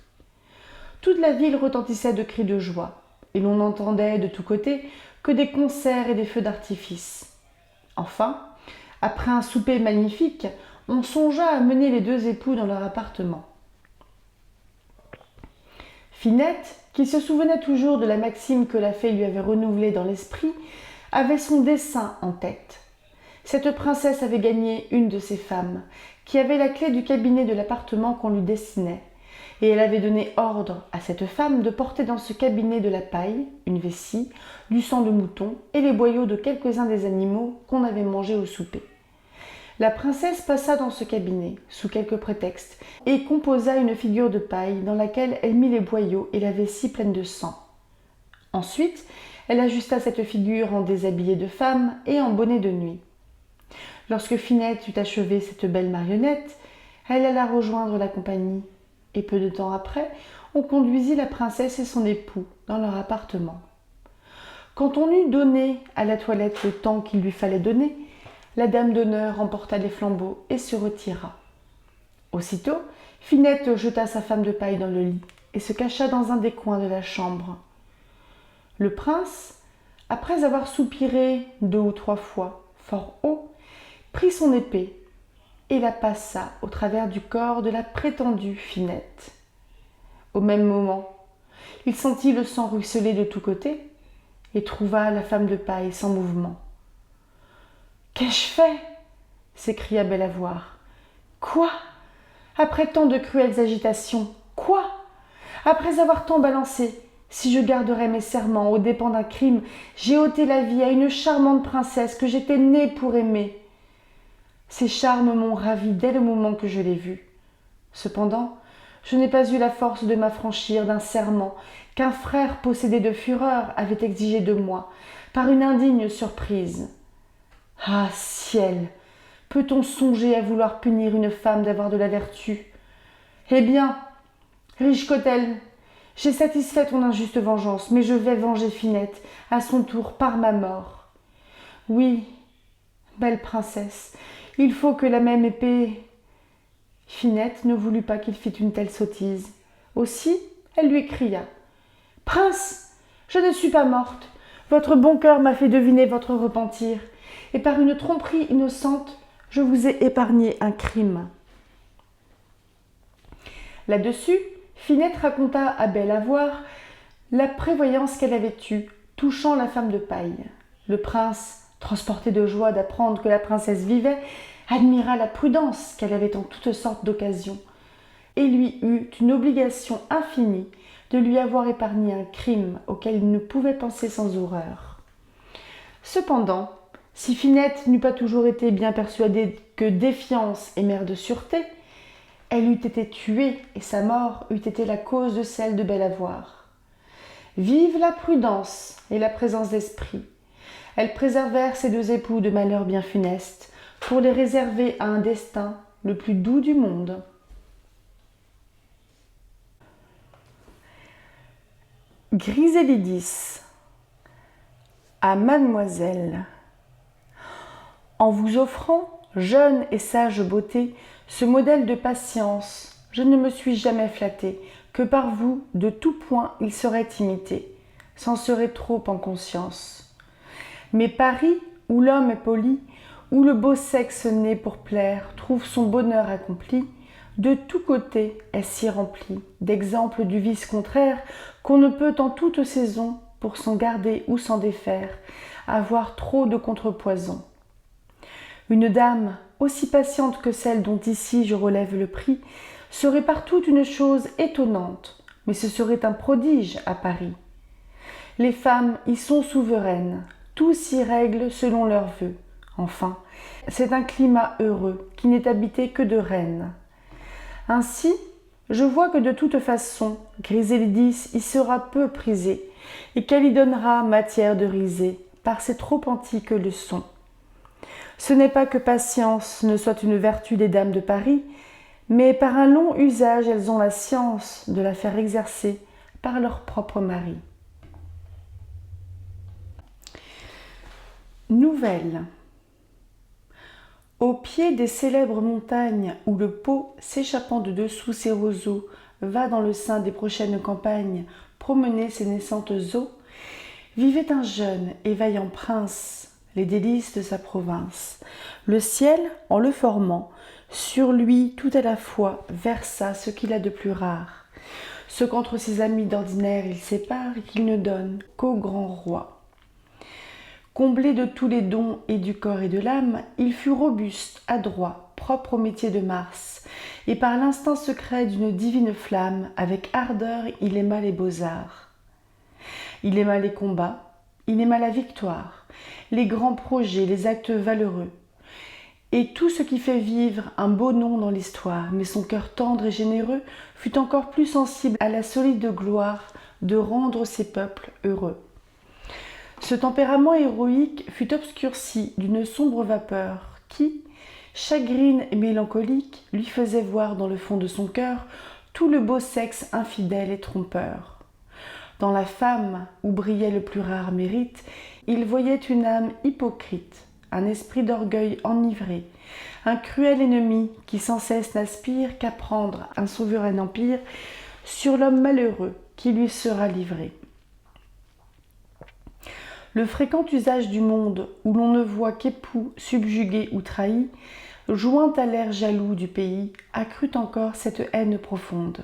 Toute la ville retentissait de cris de joie, et l'on n'entendait de tous côtés que des concerts et des feux d'artifice. Enfin, après un souper magnifique, on songea à mener les 2 époux dans leur appartement. Finette, qui se souvenait toujours de la maxime que la fée lui avait renouvelée dans l'esprit, avait son dessein en tête. Cette princesse avait gagné une de ses femmes, qui avait la clé du cabinet de l'appartement qu'on lui destinait, et elle avait donné ordre à cette femme de porter dans ce cabinet de la paille, une vessie, du sang de mouton et les boyaux de quelques-uns des animaux qu'on avait mangés au souper. La princesse passa dans ce cabinet, sous quelque prétexte, et composa une figure de paille dans laquelle elle mit les boyaux et la vessie pleine de sang. Ensuite, elle ajusta cette figure en déshabillé de femme et en bonnet de nuit. Lorsque Finette eut achevé cette belle marionnette, elle alla rejoindre la compagnie, et peu de temps après, on conduisit la princesse et son époux dans leur appartement. Quand on eut donné à la toilette le temps qu'il lui fallait donner, la dame d'honneur emporta les flambeaux et se retira. Aussitôt, Finette jeta sa femme de paille dans le lit et se cacha dans un des coins de la chambre. Le prince, après avoir soupiré 2 ou 3 fois, fort haut, prit son épée et la passa au travers du corps de la prétendue Finette. Au même moment, il sentit le sang ruisseler de tous côtés et trouva la femme de paille sans mouvement. « Qu'ai-je fait ?» s'écria Bel-Avoir. « Quoi ? Après tant de cruelles agitations, quoi ? Après avoir tant balancé, si je garderais mes serments aux dépens d'un crime, j'ai ôté la vie à une charmante princesse que j'étais née pour aimer. Ces charmes m'ont ravie dès le moment que je l'ai vue. Cependant, je n'ai pas eu la force de m'affranchir d'un serment qu'un frère possédé de fureur avait exigé de moi, par une indigne surprise. Ah, ciel! Peut-on songer à vouloir punir une femme d'avoir de la vertu? Eh bien, Richecotel, j'ai satisfait ton injuste vengeance, mais je vais venger Finette, à son tour, par ma mort. Oui, belle princesse, Il faut que la même épée... Finette ne voulut pas qu'il fît une telle sottise. Aussi, elle lui cria « Prince, je ne suis pas morte. Votre bon cœur m'a fait deviner votre repentir, et par une tromperie innocente, je vous ai épargné un crime. » Là-dessus, Finette raconta à Belle à voir la prévoyance qu'elle avait eue, touchant la femme de paille. Le prince, transporté de joie d'apprendre que la princesse vivait, admira la prudence qu'elle avait en toutes sortes d'occasions, et lui eut une obligation infinie de lui avoir épargné un crime auquel il ne pouvait penser sans horreur. Cependant, si Finette n'eût pas toujours été bien persuadée que défiance est mère de sûreté, elle eût été tuée et sa mort eût été la cause de celle de Belle à voir. Vive la prudence et la présence d'esprit. Elles préservèrent ces deux époux de malheurs bien funestes pour les réserver à un destin le plus doux du monde. Grisélidis à Mademoiselle. En vous offrant, jeune et sage beauté, ce modèle de patience, je ne me suis jamais flattée que par vous, de tout point, il serait imité, s'en serait trop en conscience. Mais Paris, où l'homme est poli, où le beau sexe né pour plaire trouve son bonheur accompli, de tous côtés est si rempli d'exemples du vice contraire qu'on ne peut en toute saison, pour s'en garder ou s'en défaire, avoir trop de contrepoison. Une dame, aussi patiente que celle dont ici je relève le prix, serait partout une chose étonnante, mais ce serait un prodige à Paris. Les femmes y sont souveraines, tout s'y règle selon leurs vœux. Enfin, c'est un climat heureux qui n'est habité que de reines. Ainsi, je vois que de toute façon, Grisélidis y sera peu prisée, et qu'elle y donnera matière de riser par ses trop antiques leçons. Ce n'est pas que patience ne soit une vertu des dames de Paris, mais par un long usage elles ont la science de la faire exercer par leur propre mari. Nouvelle. Au pied des célèbres montagnes où le Pô, s'échappant de dessous ses roseaux, va dans le sein des prochaines campagnes promener ses naissantes eaux, vivait un jeune et vaillant prince, les délices de sa province. Le ciel, en le formant, sur lui tout à la fois versa ce qu'il a de plus rare, ce qu'entre ses amis d'ordinaire il sépare et qu'il ne donne qu'au grand roi. Comblé de tous les dons et du corps et de l'âme, il fut robuste, adroit, propre au métier de Mars, et par l'instinct secret d'une divine flamme, avec ardeur il aima les beaux-arts. Il aima les combats, il aima la victoire, les grands projets, les actes valeureux, et tout ce qui fait vivre un beau nom dans l'histoire, mais son cœur tendre et généreux fut encore plus sensible à la solide gloire de rendre ses peuples heureux. Ce tempérament héroïque fut obscurci d'une sombre vapeur qui, chagrine et mélancolique, lui faisait voir dans le fond de son cœur tout le beau sexe infidèle et trompeur. Dans la femme, où brillait le plus rare mérite, il voyait une âme hypocrite, un esprit d'orgueil enivré, un cruel ennemi qui sans cesse n'aspire qu'à prendre un souverain empire sur l'homme malheureux qui lui sera livré. Le fréquent usage du monde, où l'on ne voit qu'époux subjugués ou trahis, joint à l'air jaloux du pays, accrut encore cette haine profonde.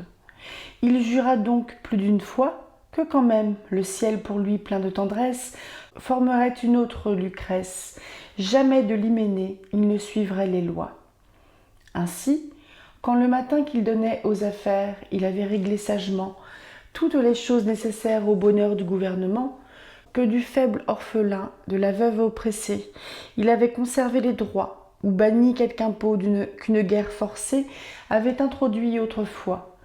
Il jura donc plus d'une fois que quand même le ciel pour lui plein de tendresse formerait une autre Lucrèce. Jamais de l'hyménée il ne suivrait les lois. Ainsi, quand le matin qu'il donnait aux affaires, il avait réglé sagement toutes les choses nécessaires au bonheur du gouvernement, que du faible orphelin, de la veuve oppressée, il avait conservé les droits, ou banni quelque impôt qu'une guerre forcée avait introduit autrefois.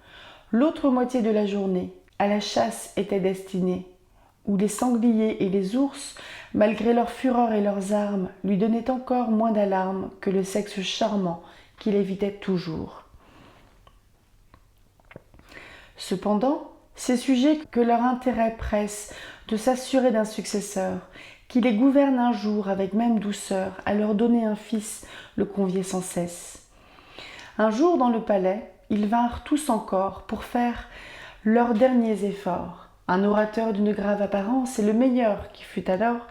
L'autre moitié de la journée, à la chasse était destinée, où les sangliers et les ours, malgré leur fureur et leurs armes, lui donnaient encore moins d'alarme que le sexe charmant qu'il évitait toujours. Cependant, ces sujets que leur intérêt presse de s'assurer d'un successeur, qui les gouverne un jour avec même douceur, à leur donner un fils, le conviait sans cesse. Un jour dans le palais, ils vinrent tous encore pour faire leurs derniers efforts. Un orateur d'une grave apparence, et le meilleur qui fut alors,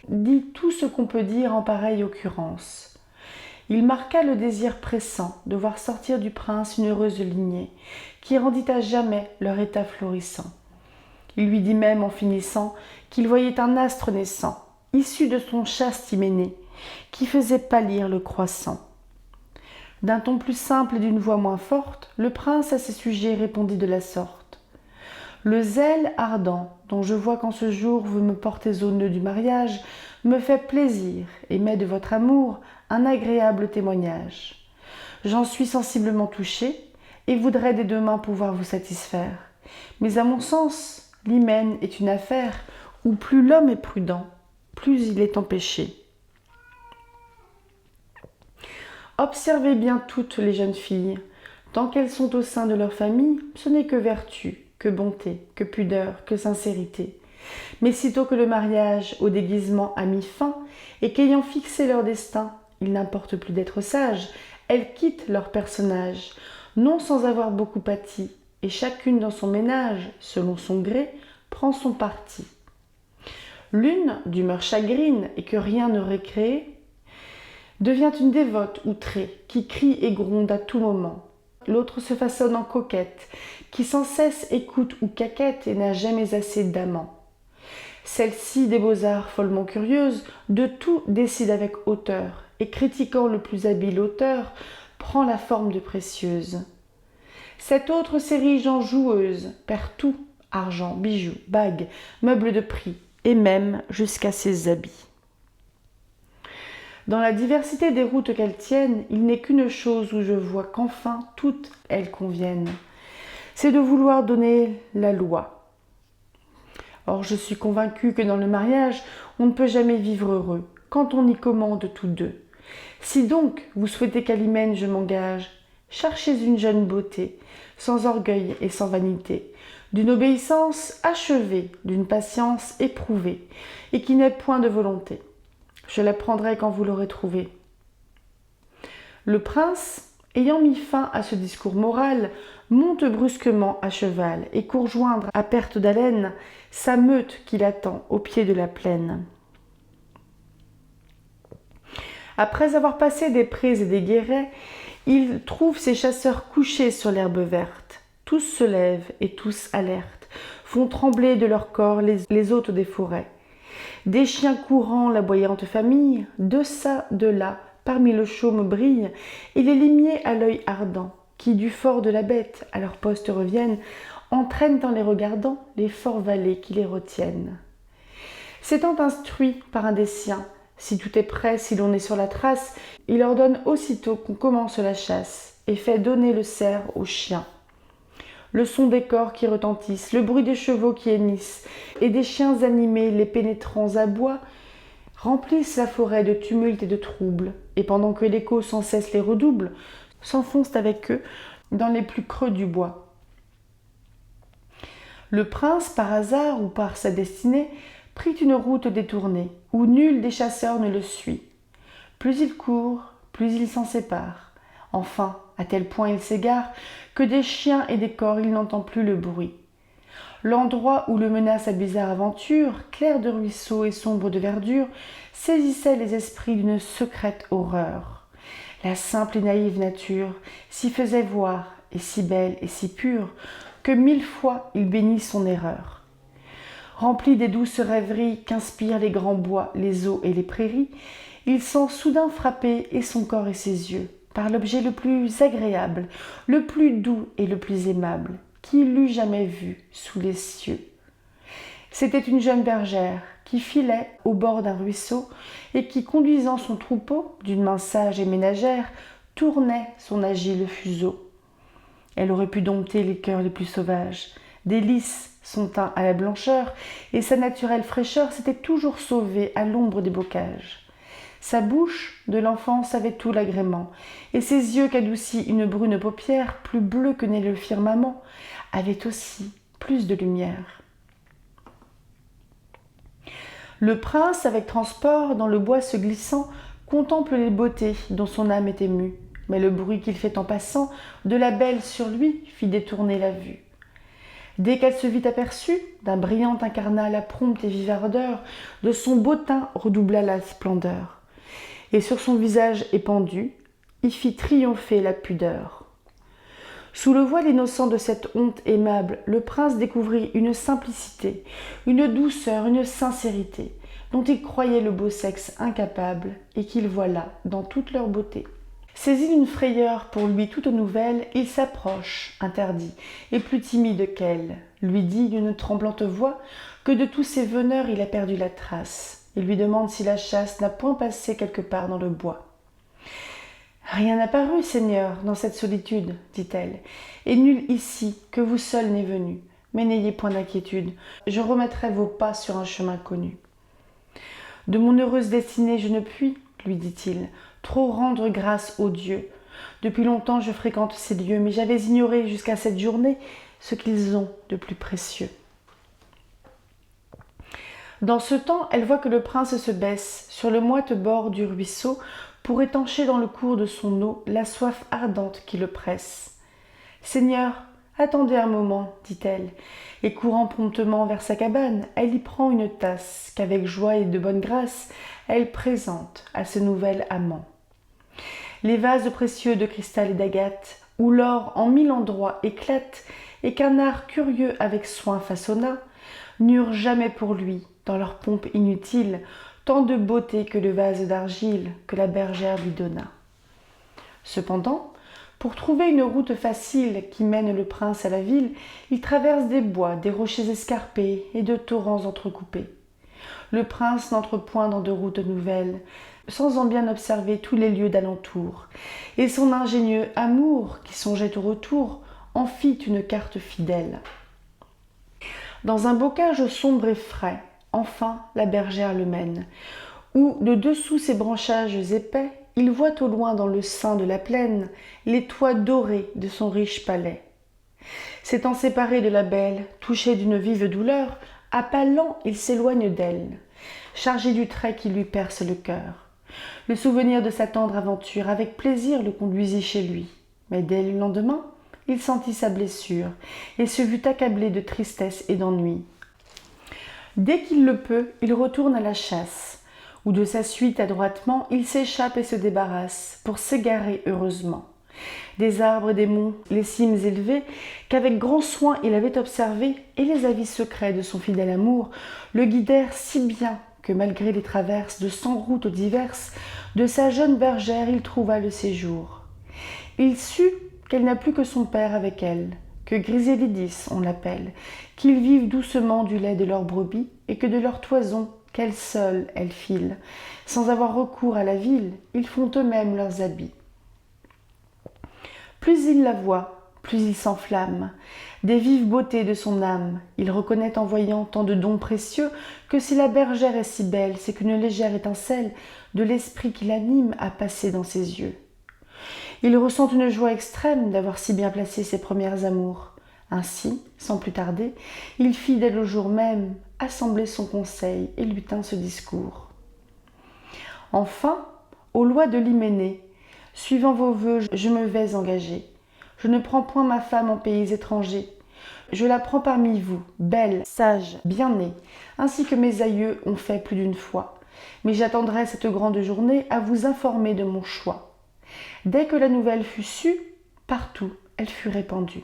dit tout ce qu'on peut dire en pareille occurrence. Il marqua le désir pressant de voir sortir du prince une heureuse lignée, qui rendit à jamais leur état florissant. Il lui dit même en finissant qu'il voyait un astre naissant, issu de son chaste hyménée, qui faisait pâlir le croissant. D'un ton plus simple et d'une voix moins forte, le prince à ses sujets répondit de la sorte. Le zèle ardent, dont je vois qu'en ce jour vous me portez au nœud du mariage, me fait plaisir et met de votre amour un agréable témoignage. J'en suis sensiblement touché et voudrais dès demain pouvoir vous satisfaire. Mais à mon sens, l'hymen est une affaire où plus l'homme est prudent, plus il est empêché. Observez bien toutes les jeunes filles. Tant qu'elles sont au sein de leur famille, ce n'est que vertu, que bonté, que pudeur, que sincérité. Mais sitôt que le mariage au déguisement a mis fin, et qu'ayant fixé leur destin, il n'importe plus d'être sages, elles quittent leur personnage, non sans avoir beaucoup pâti, et chacune dans son ménage, selon son gré, prend son parti. L'une, d'humeur chagrine et que rien ne récrée, devient une dévote outrée, qui crie et gronde à tout moment. L'autre se façonne en coquette, qui sans cesse écoute ou caquette et n'a jamais assez d'amant. Celle-ci, des beaux-arts follement curieuse, de tout décide avec hauteur, et critiquant le plus habile auteur, prend la forme de précieuse. Cette autre s'érige en joueuse, perd tout, argent, bijoux, bagues, meubles de prix, et même jusqu'à ses habits. Dans la diversité des routes qu'elles tiennent, il n'est qu'une chose où je vois qu'enfin toutes elles conviennent. C'est de vouloir donner la loi. Or, je suis convaincue que dans le mariage, on ne peut jamais vivre heureux, quand on y commande tous deux. Si donc vous souhaitez qu'à l'hymen je m'engage, cherchez une jeune beauté, sans orgueil et sans vanité, d'une obéissance achevée, d'une patience éprouvée, et qui n'ait point de volonté. Je la prendrai quand vous l'aurez trouvée. Le prince, ayant mis fin à ce discours moral, monte brusquement à cheval et court joindre à perte d'haleine sa meute qui l'attend au pied de la plaine. Après avoir passé des prés et des guérets, il trouve ses chasseurs couchés sur l'herbe verte. Tous se lèvent et tous alertes, font trembler de leur corps les hôtes des forêts. Des chiens courant l'aboyante famille, de çà, de là, parmi le chaume brillent, et les limiers à l'œil ardent, qui du fort de la bête à leur poste reviennent, entraînent en les regardant les forts valets qui les retiennent. S'étant instruit par un des siens, si tout est prêt, si l'on est sur la trace, il ordonne aussitôt qu'on commence la chasse, et fait donner le cerf aux chiens. Le son des cors qui retentissent, le bruit des chevaux qui hennissent, et des chiens animés, les pénétrants abois, remplissent la forêt de tumulte et de trouble, et pendant que l'écho sans cesse les redouble, s'enfoncent avec eux dans les plus creux du bois. Le prince, par hasard ou par sa destinée, prit une route détournée, où nul des chasseurs ne le suit. Plus il court, plus il s'en sépare. Enfin, à tel point il s'égare que des chiens et des cors il n'entend plus le bruit. L'endroit où le menace sa bizarre aventure, clair de ruisseaux et sombre de verdure, saisissait les esprits d'une secrète horreur. La simple et naïve nature s'y faisait voir, et si belle et si pure, que 1000 fois il bénit son erreur. Rempli des douces rêveries qu'inspirent les grands bois, les eaux et les prairies, il sent soudain frapper et son corps et ses yeux par l'objet le plus agréable, le plus doux et le plus aimable qu'il eût jamais vu sous les cieux. C'était une jeune bergère qui filait au bord d'un ruisseau et qui, conduisant son troupeau d'une main sage et ménagère, tournait son agile fuseau. Elle aurait pu dompter les cœurs les plus sauvages. Des lys, son teint à la blancheur et sa naturelle fraîcheur s'étaient toujours sauvés à l'ombre des bocages. Sa bouche, de l'enfance, avait tout l'agrément, et ses yeux qu'adoucit une brune paupière, plus bleue que n'est le firmament, avaient aussi plus de lumière. Le prince, avec transport, dans le bois se glissant, contemple les beautés dont son âme est émue. Mais le bruit qu'il fait en passant de la belle sur lui fit détourner la vue. Dès qu'elle se vit aperçue, d'un brillant incarnat la prompte et vive ardeur, de son beau teint redoubla la splendeur. Et sur son visage épandu, y fit triompher la pudeur. Sous le voile innocent de cette honte aimable, le prince découvrit une simplicité, une douceur, une sincérité, dont il croyait le beau sexe incapable et qu'il voit là dans toute leur beauté. Saisi d'une frayeur pour lui toute nouvelle, il s'approche, interdit, et plus timide qu'elle, lui dit d'une tremblante voix que de tous ses veneurs il a perdu la trace, et lui demande si la chasse n'a point passé quelque part dans le bois. « Rien n'a paru, Seigneur, dans cette solitude, dit-elle, et nul ici que vous seul n'est venu, mais n'ayez point d'inquiétude, je remettrai vos pas sur un chemin connu. » « De mon heureuse destinée je ne puis, lui dit-il, trop rendre grâce aux dieux. Depuis longtemps je fréquente ces lieux, mais j'avais ignoré jusqu'à cette journée ce qu'ils ont de plus précieux. » Dans ce temps, elle voit que le prince se baisse sur le moite bord du ruisseau pour étancher dans le cours de son eau la soif ardente qui le presse. « Seigneur, attendez un moment, dit-elle, et courant promptement vers sa cabane, elle y prend une tasse qu'avec joie et de bonne grâce, elle présente à ce nouvel amant. Les vases précieux de cristal et d'agate, où l'or en 1000 endroits éclate, et qu'un art curieux avec soin façonna, n'eurent jamais pour lui, dans leur pompe inutile, tant de beauté que le vase d'argile que la bergère lui donna. Cependant, pour trouver une route facile qui mène le prince à la ville, il traverse des bois, des rochers escarpés et de torrents entrecoupés. Le prince n'entre point dans de routes nouvelles, sans en bien observer tous les lieux d'alentour, et son ingénieux amour, qui songeait au retour, en fit une carte fidèle. Dans un bocage sombre et frais, enfin la bergère le mène, où, de dessous ses branchages épais, il voit au loin dans le sein de la plaine les toits dorés de son riche palais. S'étant séparé de la belle, touché d'une vive douleur, à pas lents il s'éloigne d'elle, chargé du trait qui lui perce le cœur. Le souvenir de sa tendre aventure avec plaisir le conduisit chez lui, mais dès le lendemain, il sentit sa blessure et se vit accablé de tristesse et d'ennui. Dès qu'il le peut, il retourne à la chasse, où de sa suite adroitement, il s'échappe et se débarrasse, pour s'égarer heureusement. Des arbres et des monts, les cimes élevées, qu'avec grand soin il avait observés, et les avis secrets de son fidèle amour, le guidèrent si bien que malgré les traverses de 100 routes diverses, de sa jeune bergère il trouva le séjour. Il sut qu'elle n'a plus que son père avec elle, que Griselidis on l'appelle, qu'ils vivent doucement du lait de leurs brebis, et que de leur toison, qu'elle seule elle file, sans avoir recours à la ville, ils font eux-mêmes leurs habits. Plus il la voit, plus il s'enflamme, des vives beautés de son âme, il reconnaît en voyant tant de dons précieux, que si la bergère est si belle, c'est qu'une légère étincelle de l'esprit qui l'anime a passé dans ses yeux. Il ressent une joie extrême d'avoir si bien placé ses premières amours. Ainsi, sans plus tarder, il fit dès le jour même assembler son conseil et lui tint ce discours. Enfin, aux lois de l'Hyménée, suivant vos vœux, je me vais engager. Je ne prends point ma femme en pays étranger. Je la prends parmi vous, belle, sage, bien née, ainsi que mes aïeux ont fait plus d'une fois. Mais j'attendrai cette grande journée à vous informer de mon choix. Dès que la nouvelle fut sue, partout elle fut répandue.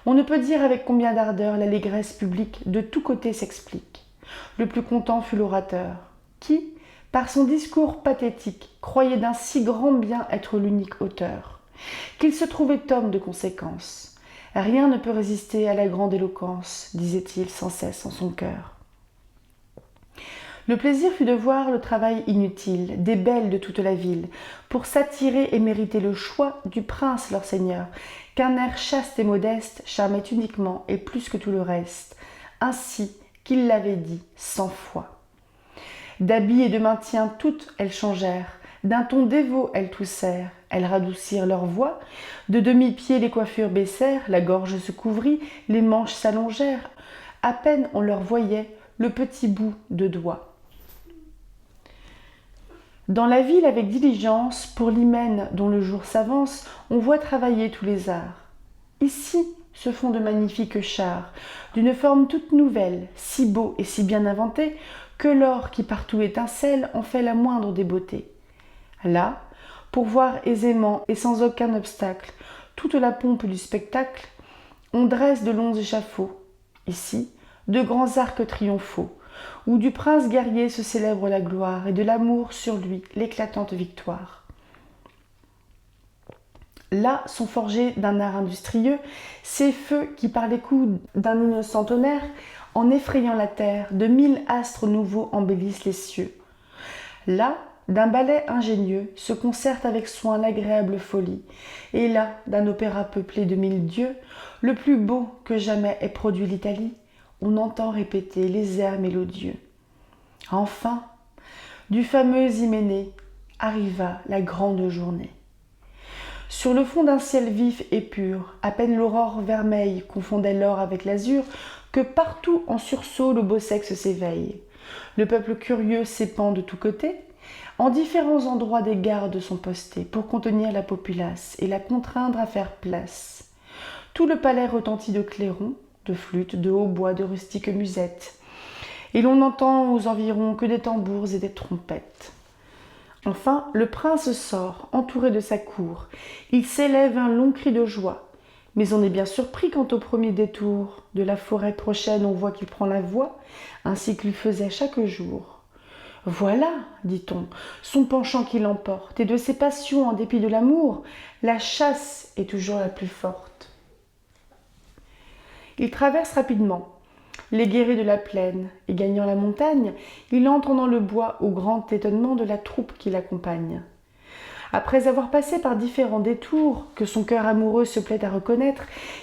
On ne peut dire avec combien d'ardeur l'allégresse publique de tous côtés s'explique. Le plus content fut l'orateur, qui, par son discours pathétique, croyait d'un si grand bien être l'unique auteur, qu'il se trouvait homme de conséquence. Rien ne peut résister à la grande éloquence, disait-il sans cesse en son cœur. Le plaisir fut de voir le travail inutile des belles de toute la ville, pour s'attirer et mériter le choix du prince leur seigneur, qu'un air chaste et modeste charmait uniquement et plus que tout le reste, ainsi qu'il l'avait dit 100 fois. D'habits et de maintien toutes elles changèrent, d'un ton dévot elles toussèrent, elles radoucirent leur voix, de demi-pieds les coiffures baissèrent, la gorge se couvrit, les manches s'allongèrent, à peine on leur voyait le petit bout de doigt. Dans la ville avec diligence, pour l'hymen dont le jour s'avance, on voit travailler tous les arts. Ici se font de magnifiques chars, d'une forme toute nouvelle, si beaux et si bien inventés, que l'or qui partout étincelle en fait la moindre des beautés. Là, pour voir aisément et sans aucun obstacle toute la pompe du spectacle, on dresse de longs échafauds. Ici, de grands arcs triomphaux, où du prince guerrier se célèbre la gloire et de l'amour sur lui l'éclatante victoire. Là sont forgés d'un art industrieux ces feux qui par les coups d'un innocent tonnerre, en effrayant la terre, de 1000 astres nouveaux embellissent les cieux. Là, d'un ballet ingénieux se concerte avec soin l'agréable folie, et là, d'un opéra peuplé de 1000 dieux, le plus beau que jamais ait produit l'Italie, on entend répéter les airs mélodieux. Enfin, du fameux Hyménée arriva la grande journée. Sur le fond d'un ciel vif et pur, à peine l'aurore vermeille confondait l'or avec l'azur, que partout en sursaut le beau sexe s'éveille. Le peuple curieux s'épand de tous côtés. En différents endroits des gardes sont postés pour contenir la populace et la contraindre à faire place. Tout le palais retentit de clairons, de flûtes, de hautbois, de rustiques musettes. Et l'on n'entend aux environs que des tambours et des trompettes. Enfin, le prince sort, entouré de sa cour. Il s'élève un long cri de joie. Mais on est bien surpris quand au premier détour de la forêt prochaine on voit qu'il prend la voie, ainsi qu'il faisait chaque jour. Voilà, dit-on, son penchant qui l'emporte, et de ses passions en dépit de l'amour, la chasse est toujours la plus forte. Il traverse rapidement les guérets de la plaine, et gagnant la montagne, il entre dans le bois au grand étonnement de la troupe qui l'accompagne. Après avoir passé par différents détours, que son cœur amoureux se plaît à reconnaître,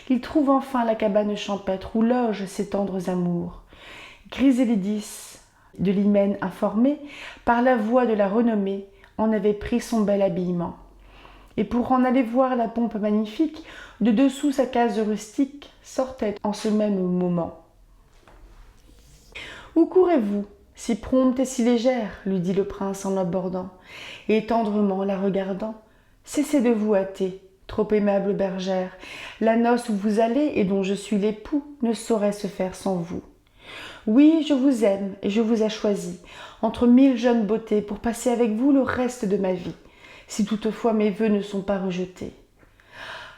il trouve enfin la cabane champêtre où logent ses tendres amours. Grisélidis, de l'hymen informé, par la voix de la renommée, en avait pris son bel habillement. Et pour en aller voir la pompe magnifique, de dessous sa case rustique sortait en ce même moment. « Où courez-vous, si prompte et si légère ?» lui dit le prince en l'abordant, et tendrement la regardant. « Cessez de vous hâter, trop aimable bergère, la noce où vous allez et dont je suis l'époux ne saurait se faire sans vous. Oui, je vous aime et je vous ai choisi, entre 1000 jeunes beautés, pour passer avec vous le reste de ma vie, si toutefois mes vœux ne sont pas rejetés. »«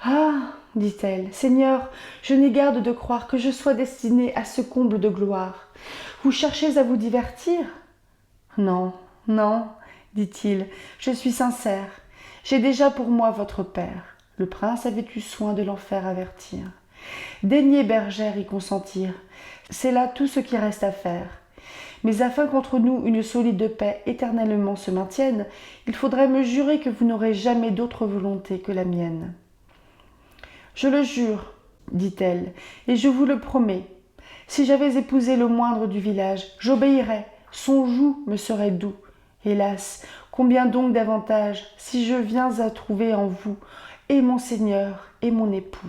Ah !» dit-elle, « Seigneur, je n'ai garde de croire que je sois destinée à ce comble de gloire. Vous cherchez à vous divertir ? » ?»« Non, non, dit-il, je suis sincère. J'ai déjà pour moi votre père. » Le prince avait eu soin de l'en faire avertir. « Daignez, bergère, y consentir. C'est là tout ce qui reste à faire. Mais afin qu'entre nous une solide paix éternellement se maintienne, il faudrait me jurer que vous n'aurez jamais d'autre volonté que la mienne. »« Je le jure, dit-elle, et je vous le promets. Si j'avais épousé le moindre du village, j'obéirais, son joug me serait doux. Hélas, combien donc d'avantages si je viens à trouver en vous et mon seigneur et mon époux. »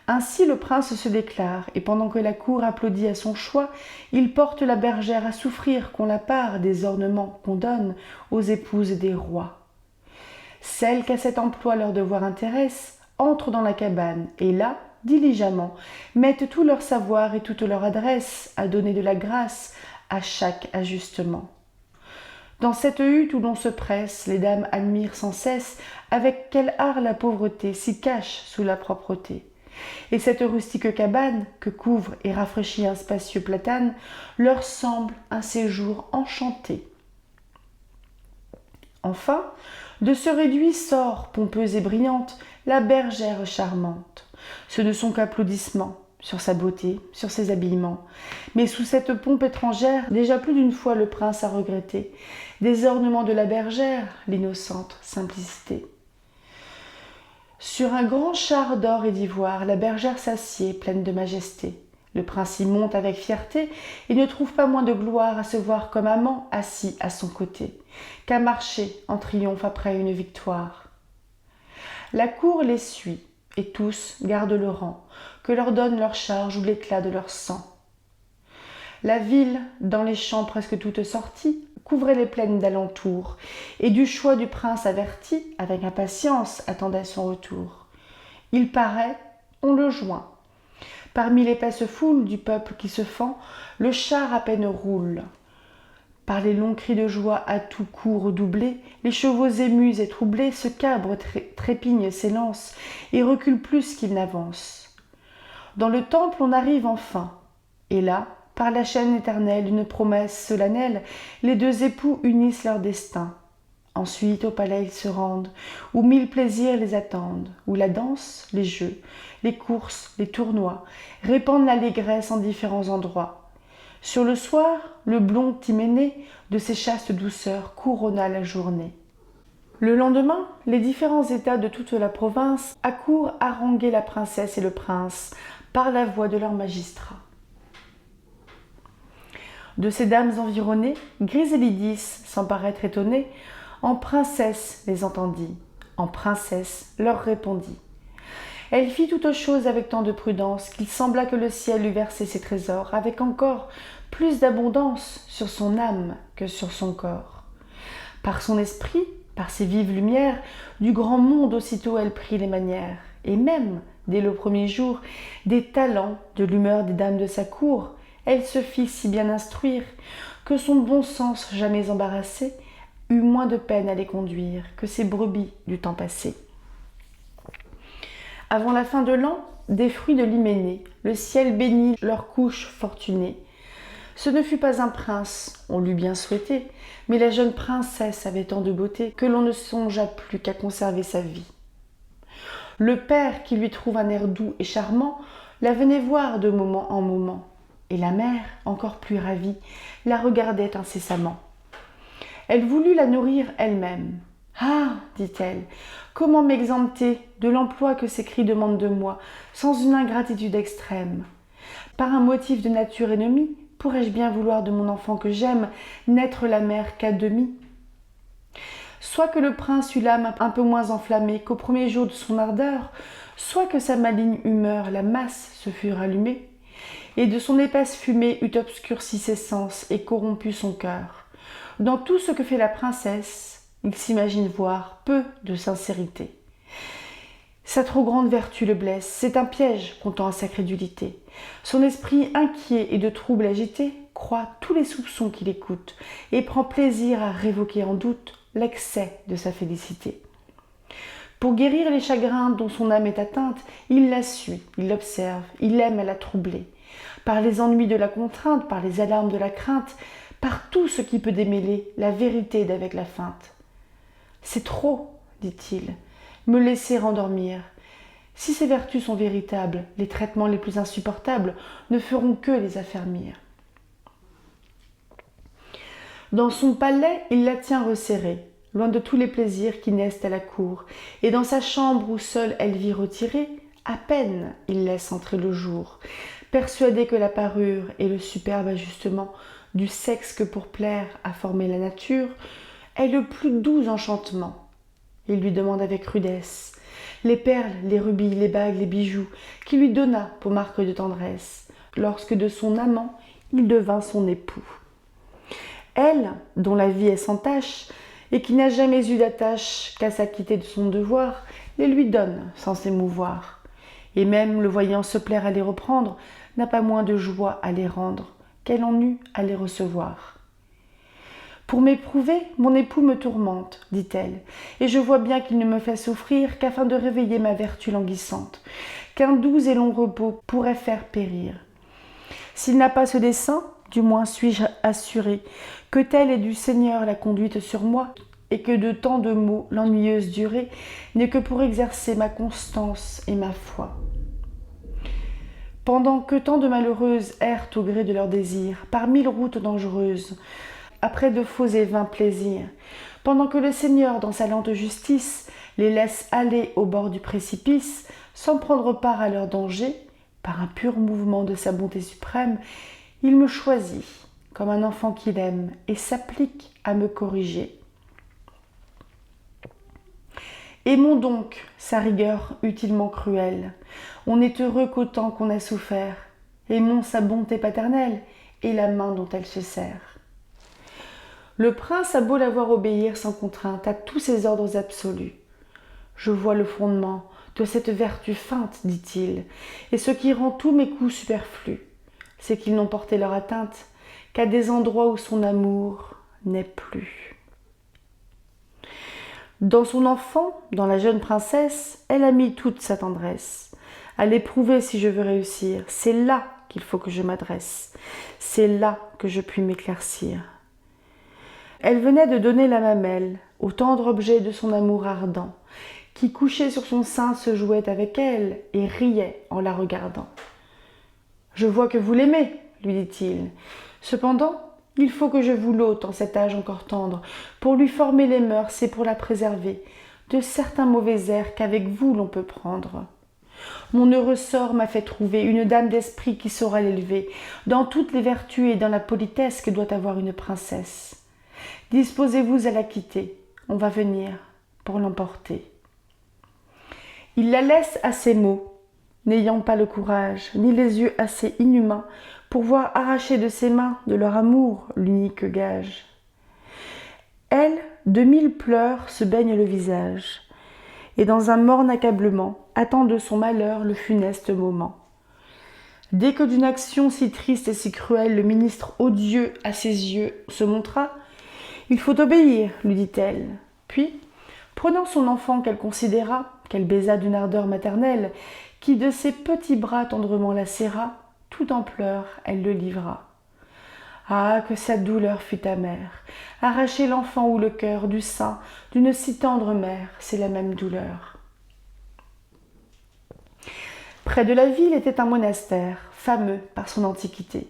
Ainsi le prince se déclare, et pendant que la cour applaudit à son choix, il porte la bergère à souffrir qu'on la part des ornements qu'on donne aux épouses des rois. Celles qu'à cet emploi leur devoir intéresse entrent dans la cabane, et là, diligemment, mettent tout leur savoir et toute leur adresse à donner de la grâce à chaque ajustement. Dans cette hutte où l'on se presse, les dames admirent sans cesse avec quel art la pauvreté s'y cache sous la propreté. Et cette rustique cabane, que couvre et rafraîchit un spacieux platane, leur semble un séjour enchanté. Enfin, de ce réduit sort, pompeuse et brillante, la bergère charmante. Ce ne sont qu'applaudissements sur sa beauté, sur ses habillements. Mais sous cette pompe étrangère, déjà plus d'une fois le prince a regretté des ornements de la bergère, l'innocente simplicité. Sur un grand char d'or et d'ivoire, la bergère s'assied, pleine de majesté. Le prince y monte avec fierté et ne trouve pas moins de gloire à se voir comme amant assis à son côté, qu'à marcher en triomphe après une victoire. La cour les suit, et tous gardent le rang, que leur donne leur charge ou l'éclat de leur sang. La ville, dans les champs presque toute sortie, couvrait les plaines d'alentour, et du choix du prince averti, avec impatience, attendait son retour. Il paraît, on le joint. Parmi l'épaisse foule du peuple qui se fend, le char à peine roule. Par les longs cris de joie à tout coup redoublés, les chevaux émus et troublés se cabrent, trépignent, s'élancent, et reculent plus qu'ils n'avancent. Dans le temple on arrive enfin, et là, par la chaîne éternelle, une promesse solennelle, les deux époux unissent leur destin. Ensuite au palais ils se rendent, où mille plaisirs les attendent, où la danse, les jeux, les courses, les tournois, répandent l'allégresse en différents endroits. Sur le soir, le blond Hyménée, de ses chastes douceurs, couronna la journée. Le lendemain, les différents états de toute la province accourent haranguer la princesse et le prince par la voix de leurs magistrats. De ces dames environnées, Grisélidis, sans paraître étonnée, en princesse les entendit, en princesse leur répondit. Elle fit toute chose avec tant de prudence qu'il sembla que le ciel eût versé ses trésors avec encore plus d'abondance sur son âme que sur son corps. Par son esprit, par ses vives lumières, du grand monde aussitôt elle prit les manières, et même, dès le premier jour, des talents, de l'humeur des dames de sa cour, elle se fit si bien instruire que son bon sens jamais embarrassé eut moins de peine à les conduire que ses brebis du temps passé. Avant la fin de l'an, des fruits de l'Hyménée, le ciel bénit leur couche fortunée. Ce ne fut pas un prince, on l'eût bien souhaité, mais la jeune princesse avait tant de beauté que l'on ne songea plus qu'à conserver sa vie. Le père, qui lui trouve un air doux et charmant, la venait voir de moment en moment, et la mère, encore plus ravie, la regardait incessamment. Elle voulut la nourrir elle-même. « Ah, dit-elle, comment m'exempter de l'emploi que ces cris demandent de moi, sans une ingratitude extrême? Par un motif de nature ennemie, pourrais-je bien vouloir de mon enfant que j'aime n'être la mère qu'à demi? Soit que le prince eût l'âme un peu moins enflammée qu'au premier jour de son ardeur, soit que sa maligne humeur, la masse, se fût rallumée, et de son épaisse fumée eût obscurci ses sens et corrompu son cœur. Dans tout ce que fait la princesse, il s'imagine voir peu de sincérité. Sa trop grande vertu le blesse, c'est un piège qu'on tend à sa crédulité. Son esprit inquiet et de trouble agité croit tous les soupçons qu'il écoute et prend plaisir à révoquer en doute l'excès de sa félicité. Pour guérir les chagrins dont son âme est atteinte, il la suit, il l'observe, il aime à la troubler. Par les ennuis de la contrainte, par les alarmes de la crainte, par tout ce qui peut démêler la vérité d'avec la feinte. « C'est trop, dit-il, me laisser endormir. Si ces vertus sont véritables, les traitements les plus insupportables ne feront que les affermir. » Dans son palais, il la tient resserrée, loin de tous les plaisirs qui naissent à la cour, et dans sa chambre où seule elle vit retirée, à peine il laisse entrer le jour, persuadé que la parure et le superbe ajustement du sexe que pour plaire a formé la nature est le plus doux enchantement. Il lui demande avec rudesse les perles, les rubis, les bagues, les bijoux qu'il lui donna pour marque de tendresse, lorsque de son amant il devint son époux. Elle, dont la vie est sans tache, et qui n'a jamais eu d'attache qu'à s'acquitter de son devoir, les lui donne sans s'émouvoir. Et même le voyant se plaire à les reprendre, n'a pas moins de joie à les rendre qu'elle en eut à les recevoir. Pour m'éprouver, mon époux me tourmente, dit-elle, et je vois bien qu'il ne me fait souffrir qu'afin de réveiller ma vertu languissante, qu'un doux et long repos pourrait faire périr. S'il n'a pas ce dessein, du moins suis-je assurée que telle est du Seigneur la conduite sur moi, et que de tant de maux l'ennuyeuse durée n'est que pour exercer ma constance et ma foi. Pendant que tant de malheureuses errent au gré de leurs désirs, par mille routes dangereuses, après de faux et vains plaisirs, pendant que le Seigneur, dans sa lente justice, les laisse aller au bord du précipice, sans prendre part à leurs dangers, par un pur mouvement de sa bonté suprême, il me choisit, comme un enfant qu'il aime, et s'applique à me corriger. Aimons donc sa rigueur utilement cruelle. On n'est heureux qu'autant qu'on a souffert. Aimons sa bonté paternelle et la main dont elle se sert. Le prince a beau la voir obéir sans contrainte à tous ses ordres absolus. Je vois le fondement de cette vertu feinte, dit-il, et ce qui rend tous mes coups superflus, c'est qu'ils n'ont porté leur atteinte qu'à des endroits où son amour n'est plus. Dans son enfant, dans la jeune princesse, elle a mis toute sa tendresse. À l'éprouver si je veux réussir, c'est là qu'il faut que je m'adresse, c'est là que je puis m'éclaircir. Elle venait de donner la mamelle au tendre objet de son amour ardent, qui couché sur son sein se jouait avec elle et riait en la regardant. « Je vois que vous l'aimez, lui dit-il. Cependant, il faut que je vous l'ôte en cet âge encore tendre, pour lui former les mœurs et pour la préserver de certains mauvais airs qu'avec vous l'on peut prendre. Mon heureux sort m'a fait trouver une dame d'esprit qui saura l'élever dans toutes les vertus et dans la politesse que doit avoir une princesse. Disposez-vous à la quitter, on va venir pour l'emporter. » Il la laisse à ces mots, n'ayant pas le courage, ni les yeux assez inhumains pour voir arracher de ses mains, de leur amour, l'unique gage. Elle, de 1000 pleurs, se baigne le visage, et dans un morne accablement, attend de son malheur le funeste moment. Dès que d'une action si triste et si cruelle le ministre odieux à ses yeux se montra, « Il faut obéir, lui dit-elle. » Puis, prenant son enfant qu'elle considéra, qu'elle baisa d'une ardeur maternelle, qui de ses petits bras tendrement la serra, tout en pleurs, elle le livra. Ah, que sa douleur fut amère! Arracher l'enfant ou le cœur du sein d'une si tendre mère, c'est la même douleur. Près de la ville était un monastère, fameux par son antiquité,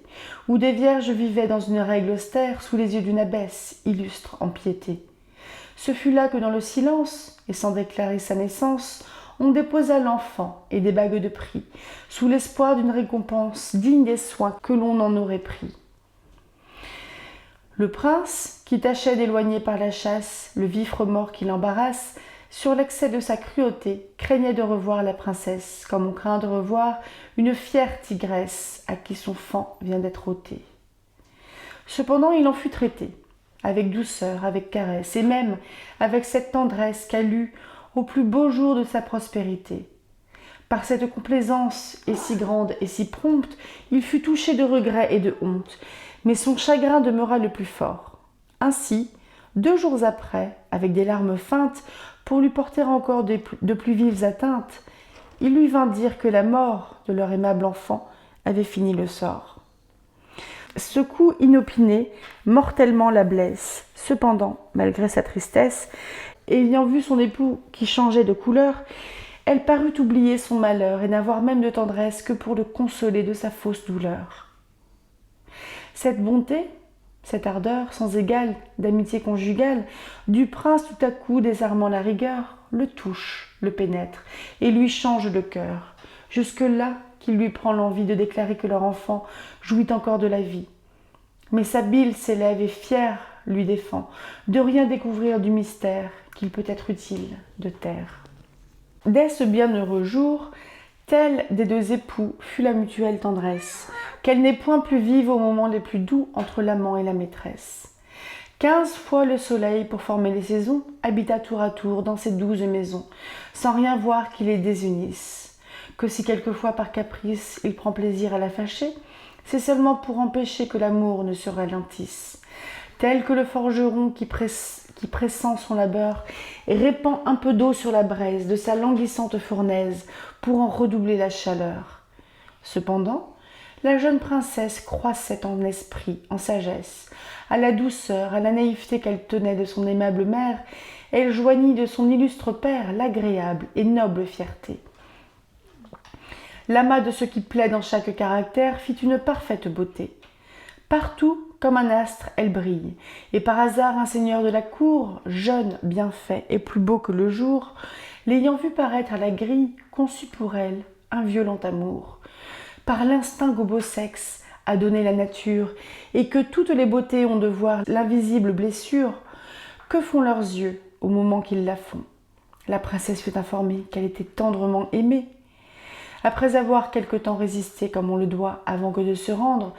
où des vierges vivaient dans une règle austère sous les yeux d'une abbesse, illustre en piété. Ce fut là que dans le silence, et sans déclarer sa naissance, on déposa l'enfant et des bagues de prix, sous l'espoir d'une récompense digne des soins que l'on en aurait pris. Le prince, qui tâchait d'éloigner par la chasse le vif remords qui l'embarrasse, sur l'excès de sa cruauté, craignait de revoir la princesse, comme on craint de revoir une fière tigresse à qui son faon vient d'être ôté. Cependant, il en fut traité, avec douceur, avec caresse, et même avec cette tendresse qu'elle eut au plus beau jour de sa prospérité. Par cette complaisance, et si grande et si prompte, il fut touché de regret et de honte, mais son chagrin demeura le plus fort. Ainsi, 2 jours après, avec des larmes feintes, pour lui porter encore de plus vives atteintes, il lui vint dire que la mort de leur aimable enfant avait fini le sort. Ce coup inopiné mortellement la blesse. Cependant, malgré sa tristesse, ayant vu son époux qui changeait de couleur, elle parut oublier son malheur et n'avoir même de tendresse que pour le consoler de sa fausse douleur. Cette bonté, cette ardeur sans égale d'amitié conjugale, du prince tout à coup désarmant la rigueur, le touche, le pénètre et lui change le cœur, jusque-là qu'il lui prend l'envie de déclarer que leur enfant jouit encore de la vie. Mais sa bile s'élève et fière lui défend de rien découvrir du mystère qu'il peut être utile de taire. Dès ce bienheureux jour, telle des 2 époux fut la mutuelle tendresse, qu'elle n'est point plus vive aux moments les plus doux entre l'amant et la maîtresse. 15 fois le soleil, pour former les saisons, habita tour à tour dans ces 12 maisons, sans rien voir qui les désunisse. Que si quelquefois par caprice il prend plaisir à la fâcher, c'est seulement pour empêcher que l'amour ne se ralentisse. Tel que le forgeron qui pressant son labeur répand un peu d'eau sur la braise de sa languissante fournaise pour en redoubler la chaleur. Cependant, la jeune princesse croissait en esprit, en sagesse, à la douceur, à la naïveté qu'elle tenait de son aimable mère, elle joignit de son illustre père l'agréable et noble fierté. L'amas de ce qui plaît dans chaque caractère fit une parfaite beauté. Partout, comme un astre, elle brille, et par hasard un seigneur de la cour, jeune, bien fait et plus beau que le jour, l'ayant vue paraître à la grille, conçut pour elle un violent amour. Par l'instinct qu'au beau sexe a donné la nature, et que toutes les beautés ont de voir l'invisible blessure, que font leurs yeux au moment qu'ils la font? La princesse fut informée qu'elle était tendrement aimée. Après avoir quelque temps résisté comme on le doit avant que de se rendre,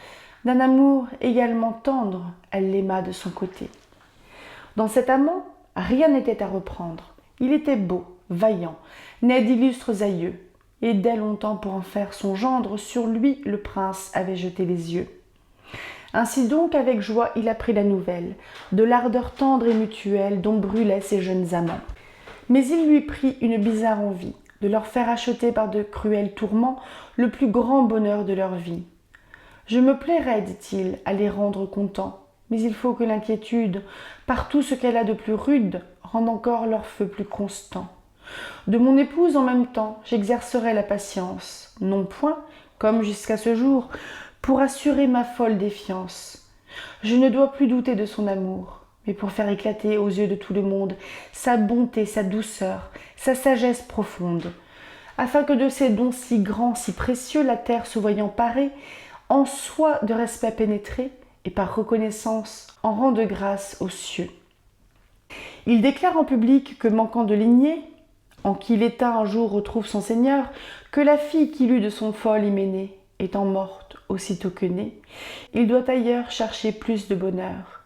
d'un amour également tendre, elle l'aima de son côté. Dans cet amant, rien n'était à reprendre. Il était beau, vaillant, né d'illustres aïeux, et dès longtemps pour en faire son gendre, sur lui le prince avait jeté les yeux. Ainsi donc avec joie il apprit la nouvelle, de l'ardeur tendre et mutuelle dont brûlaient ces jeunes amants. Mais il lui prit une bizarre envie, de leur faire acheter par de cruels tourments le plus grand bonheur de leur vie. Je me plairais, dit-il, à les rendre contents, mais il faut que l'inquiétude, par tout ce qu'elle a de plus rude, rende encore leur feu plus constant. De mon épouse en même temps, j'exercerai la patience, non point, comme jusqu'à ce jour, pour assurer ma folle défiance. Je ne dois plus douter de son amour, mais pour faire éclater aux yeux de tout le monde sa bonté, sa douceur, sa sagesse profonde, afin que de ces dons si grands, si précieux, la terre se voyant parée, en soi de respect pénétré, et par reconnaissance en rende grâce aux cieux. Il déclare en public que, manquant de lignée, en qui l'État un jour retrouve son seigneur, que la fille qu'il eut de son fol hyménée, étant morte aussitôt que née, il doit ailleurs chercher plus de bonheur,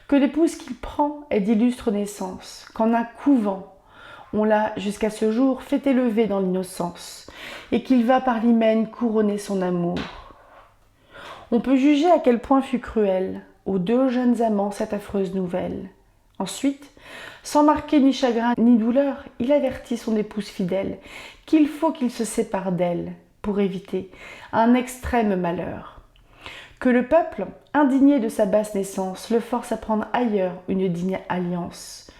que l'épouse qu'il prend est d'illustre naissance, qu'en un couvent on l'a jusqu'à ce jour fait élever dans l'innocence, et qu'il va par l'hymen couronner son amour. On peut juger à quel point fut cruelle aux deux jeunes amants cette affreuse nouvelle. Ensuite, sans marquer ni chagrin ni douleur, il avertit son épouse fidèle qu'il faut qu'il se sépare d'elle pour éviter un extrême malheur. Que le peuple, indigné de sa basse naissance, le force à prendre ailleurs une digne alliance.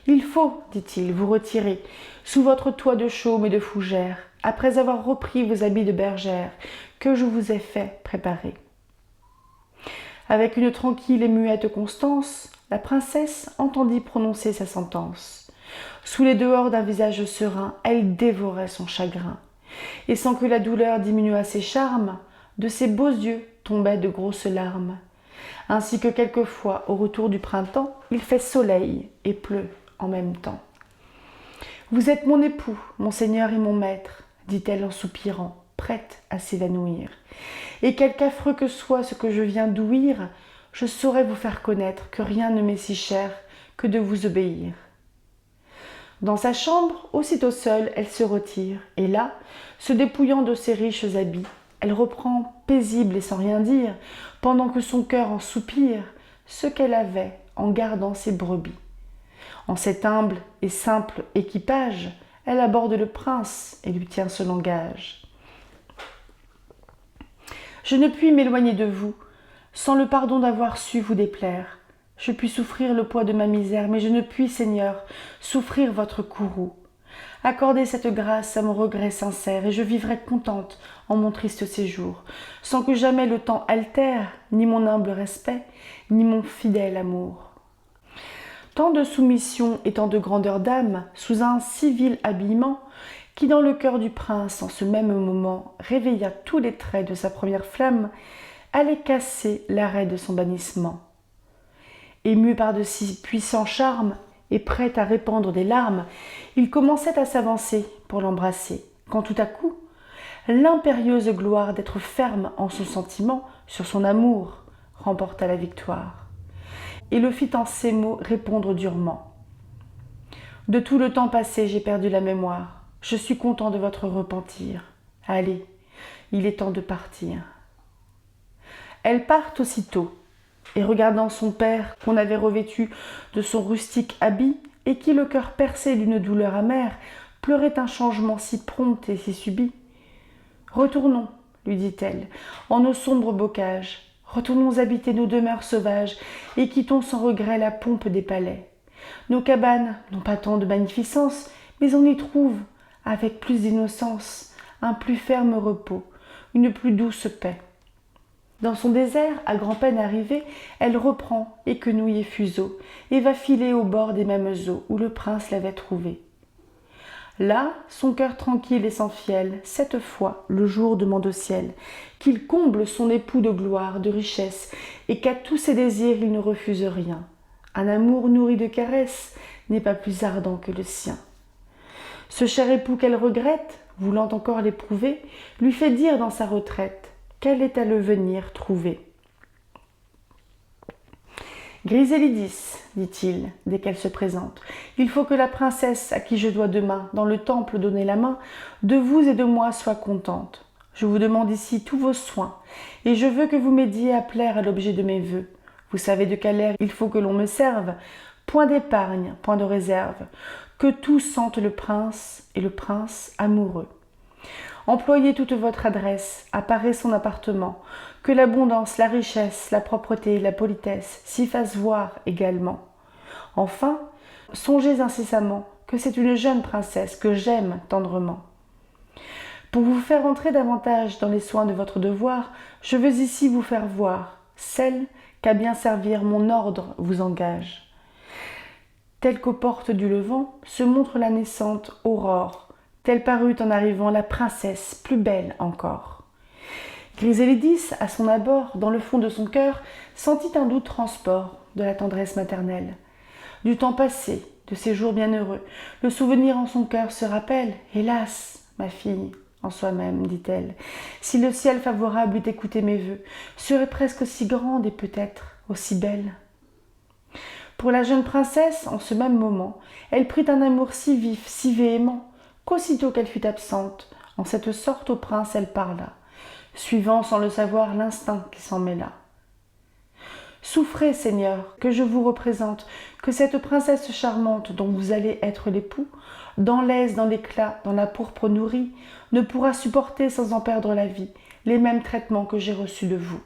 Il faut, dit-il, vous retirer sous votre toit de chaume et de fougères, après avoir repris vos habits de bergère que je vous ai fait préparer. Avec une tranquille et muette constance, la princesse entendit prononcer sa sentence. Sous les dehors d'un visage serein, elle dévorait son chagrin. Et sans que la douleur diminuât ses charmes, de ses beaux yeux tombaient de grosses larmes. Ainsi que quelquefois, au retour du printemps, il fait soleil et pleut en même temps. « Vous êtes mon époux, mon seigneur et mon maître, dit-elle en soupirant, prête à s'évanouir. Et quelque affreux que soit ce que je viens d'ouïr, je saurai vous faire connaître que rien ne m'est si cher que de vous obéir. » Dans sa chambre, aussitôt seule, elle se retire, et là, se dépouillant de ses riches habits, elle reprend, paisible et sans rien dire, pendant que son cœur en soupire, ce qu'elle avait en gardant ses brebis. En cet humble et simple équipage, elle aborde le prince et lui tient ce langage. « Je ne puis m'éloigner de vous, sans le pardon d'avoir su vous déplaire. Je puis souffrir le poids de ma misère, mais je ne puis, Seigneur, souffrir votre courroux. Accordez cette grâce à mon regret sincère, et je vivrai contente en mon triste séjour, sans que jamais le temps altère ni mon humble respect, ni mon fidèle amour. » Tant de soumission et tant de grandeur d'âme, sous un si vil habillement, qui dans le cœur du prince, en ce même moment, réveilla tous les traits de sa première flamme, allait casser l'arrêt de son bannissement. Ému par de si puissants charmes, et prêt à répandre des larmes, il commençait à s'avancer pour l'embrasser, quand tout à coup, l'impérieuse gloire d'être ferme en son sentiment, sur son amour, remporta la victoire, et le fit en ces mots répondre durement. « De tout le temps passé, j'ai perdu la mémoire. Je suis content de votre repentir. Allez, il est temps de partir. » Elle part aussitôt, et regardant son père qu'on avait revêtu de son rustique habit, et qui, le cœur percé d'une douleur amère, pleurait un changement si prompt et si subit. « Retournons, lui dit-elle, en nos sombres bocages. Retournons habiter nos demeures sauvages, et quittons sans regret la pompe des palais. Nos cabanes n'ont pas tant de magnificence, mais on y trouve, avec plus d'innocence, un plus ferme repos, une plus douce paix. Dans son désert, à grand-peine arrivée, elle reprend équenouille et fuseau, et va filer au bord des mêmes eaux où le prince l'avait trouvée. Là, son cœur tranquille et sans fiel, cette fois, le jour demande au ciel qu'il comble son époux de gloire, de richesse, et qu'à tous ses désirs il ne refuse rien. Un amour nourri de caresses n'est pas plus ardent que le sien. Ce cher époux qu'elle regrette, voulant encore l'éprouver, lui fait dire dans sa retraite qu'elle est à le venir trouver. Grisélidis, dit-il, dès qu'elle se présente. Il faut que la princesse à qui je dois demain, dans le temple, donner la main, de vous et de moi soit contente. Je vous demande ici tous vos soins, et je veux que vous m'aidiez à plaire à l'objet de mes vœux. Vous savez de quel air il faut que l'on me serve. Point d'épargne, point de réserve. Que tous sentent le prince et le prince amoureux. Employez toute votre adresse, apparez son appartement, que l'abondance, la richesse, la propreté, la politesse s'y fassent voir également. Enfin, songez incessamment que c'est une jeune princesse que j'aime tendrement. Pour vous faire entrer davantage dans les soins de votre devoir, je veux ici vous faire voir celle qu'à bien servir mon ordre vous engage. Telle qu'aux portes du Levant se montre la naissante Aurore, telle parut en arrivant la princesse, plus belle encore. Griséidis, à son abord, dans le fond de son cœur, sentit un doux transport de la tendresse maternelle. Du temps passé, de ses jours bienheureux, le souvenir en son cœur se rappelle. Hélas, ma fille, en soi-même, dit-elle, si le ciel favorable eût écouté mes vœux, serait presque aussi grande et peut-être aussi belle. Pour la jeune princesse, en ce même moment, elle prit un amour si vif, si véhément, qu'aussitôt qu'elle fut absente, en cette sorte au prince elle parla, suivant sans le savoir l'instinct qui s'en mêla. Souffrez, Seigneur, que je vous représente, que cette princesse charmante dont vous allez être l'époux, dans l'aise, dans l'éclat, dans la pourpre nourrie, ne pourra supporter sans en perdre la vie les mêmes traitements que j'ai reçus de vous.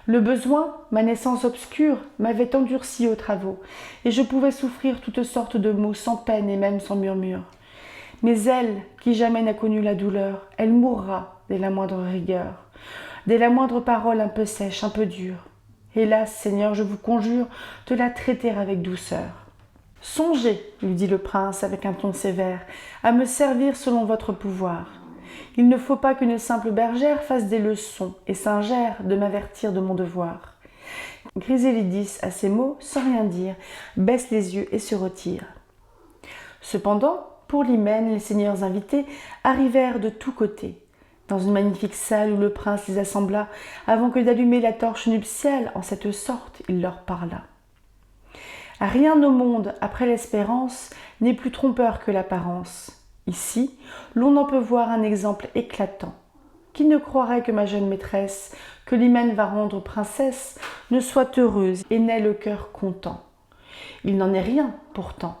Le besoin, ma naissance obscure, m'avait endurci aux travaux, et je pouvais souffrir toutes sortes de maux sans peine et même sans murmure. Mais elle, qui jamais n'a connu la douleur, elle mourra dès la moindre rigueur, dès la moindre parole un peu sèche, un peu dure. Hélas, Seigneur, je vous conjure de la traiter avec douceur. Songez, lui dit le prince avec un ton sévère, à me servir selon votre pouvoir. Il ne faut pas qu'une simple bergère fasse des leçons et s'ingère de m'avertir de mon devoir. Griséidis, à ces mots, sans rien dire, baisse les yeux et se retire. Cependant, pour l'hymen, les seigneurs invités arrivèrent de tous côtés, dans une magnifique salle où le prince les assembla, avant que d'allumer la torche nuptiale, en cette sorte il leur parla. Rien au monde, après l'espérance, n'est plus trompeur que l'apparence. Ici, l'on en peut voir un exemple éclatant. Qui ne croirait que ma jeune maîtresse, que l'hymen va rendre princesse, ne soit heureuse et n'ait le cœur content? Il n'en est rien, pourtant.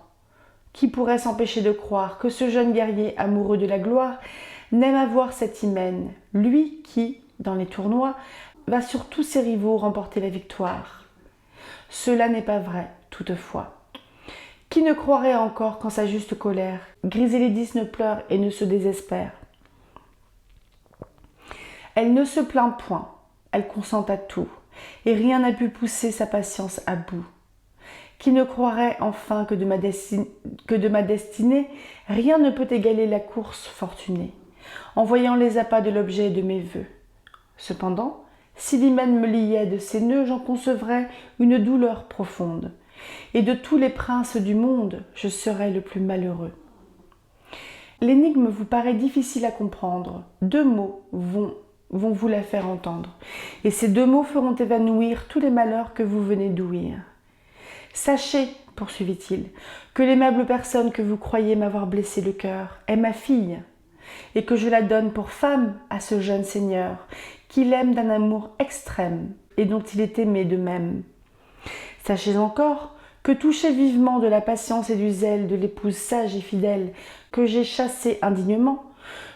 Qui pourrait s'empêcher de croire que ce jeune guerrier amoureux de la gloire n'aime avoir cette hymen, lui qui, dans les tournois, va sur tous ses rivaux remporter la victoire? Cela n'est pas vrai, toutefois. Qui ne croirait encore qu'en sa juste colère, Griséidis ne pleure et ne se désespère? Elle ne se plaint point, elle consent à tout, et rien n'a pu pousser sa patience à bout. Qui ne croirait enfin que de ma destinée, rien ne peut égaler la course fortunée, en voyant les appas de l'objet de mes vœux. Cependant, si l'hymen me liait de ses nœuds, j'en concevrais une douleur profonde, et de tous les princes du monde, je serais le plus malheureux. L'énigme vous paraît difficile à comprendre. 2 mots vont vous la faire entendre, et ces 2 mots feront évanouir tous les malheurs que vous venez d'ouïr. Sachez, poursuivit-il, que l'aimable personne que vous croyez m'avoir blessé le cœur est ma fille, et que je la donne pour femme à ce jeune seigneur, qu'il aime d'un amour extrême, et dont il est aimé de même. Sachez encore que, touché vivement de la patience et du zèle de l'épouse sage et fidèle que j'ai chassée indignement,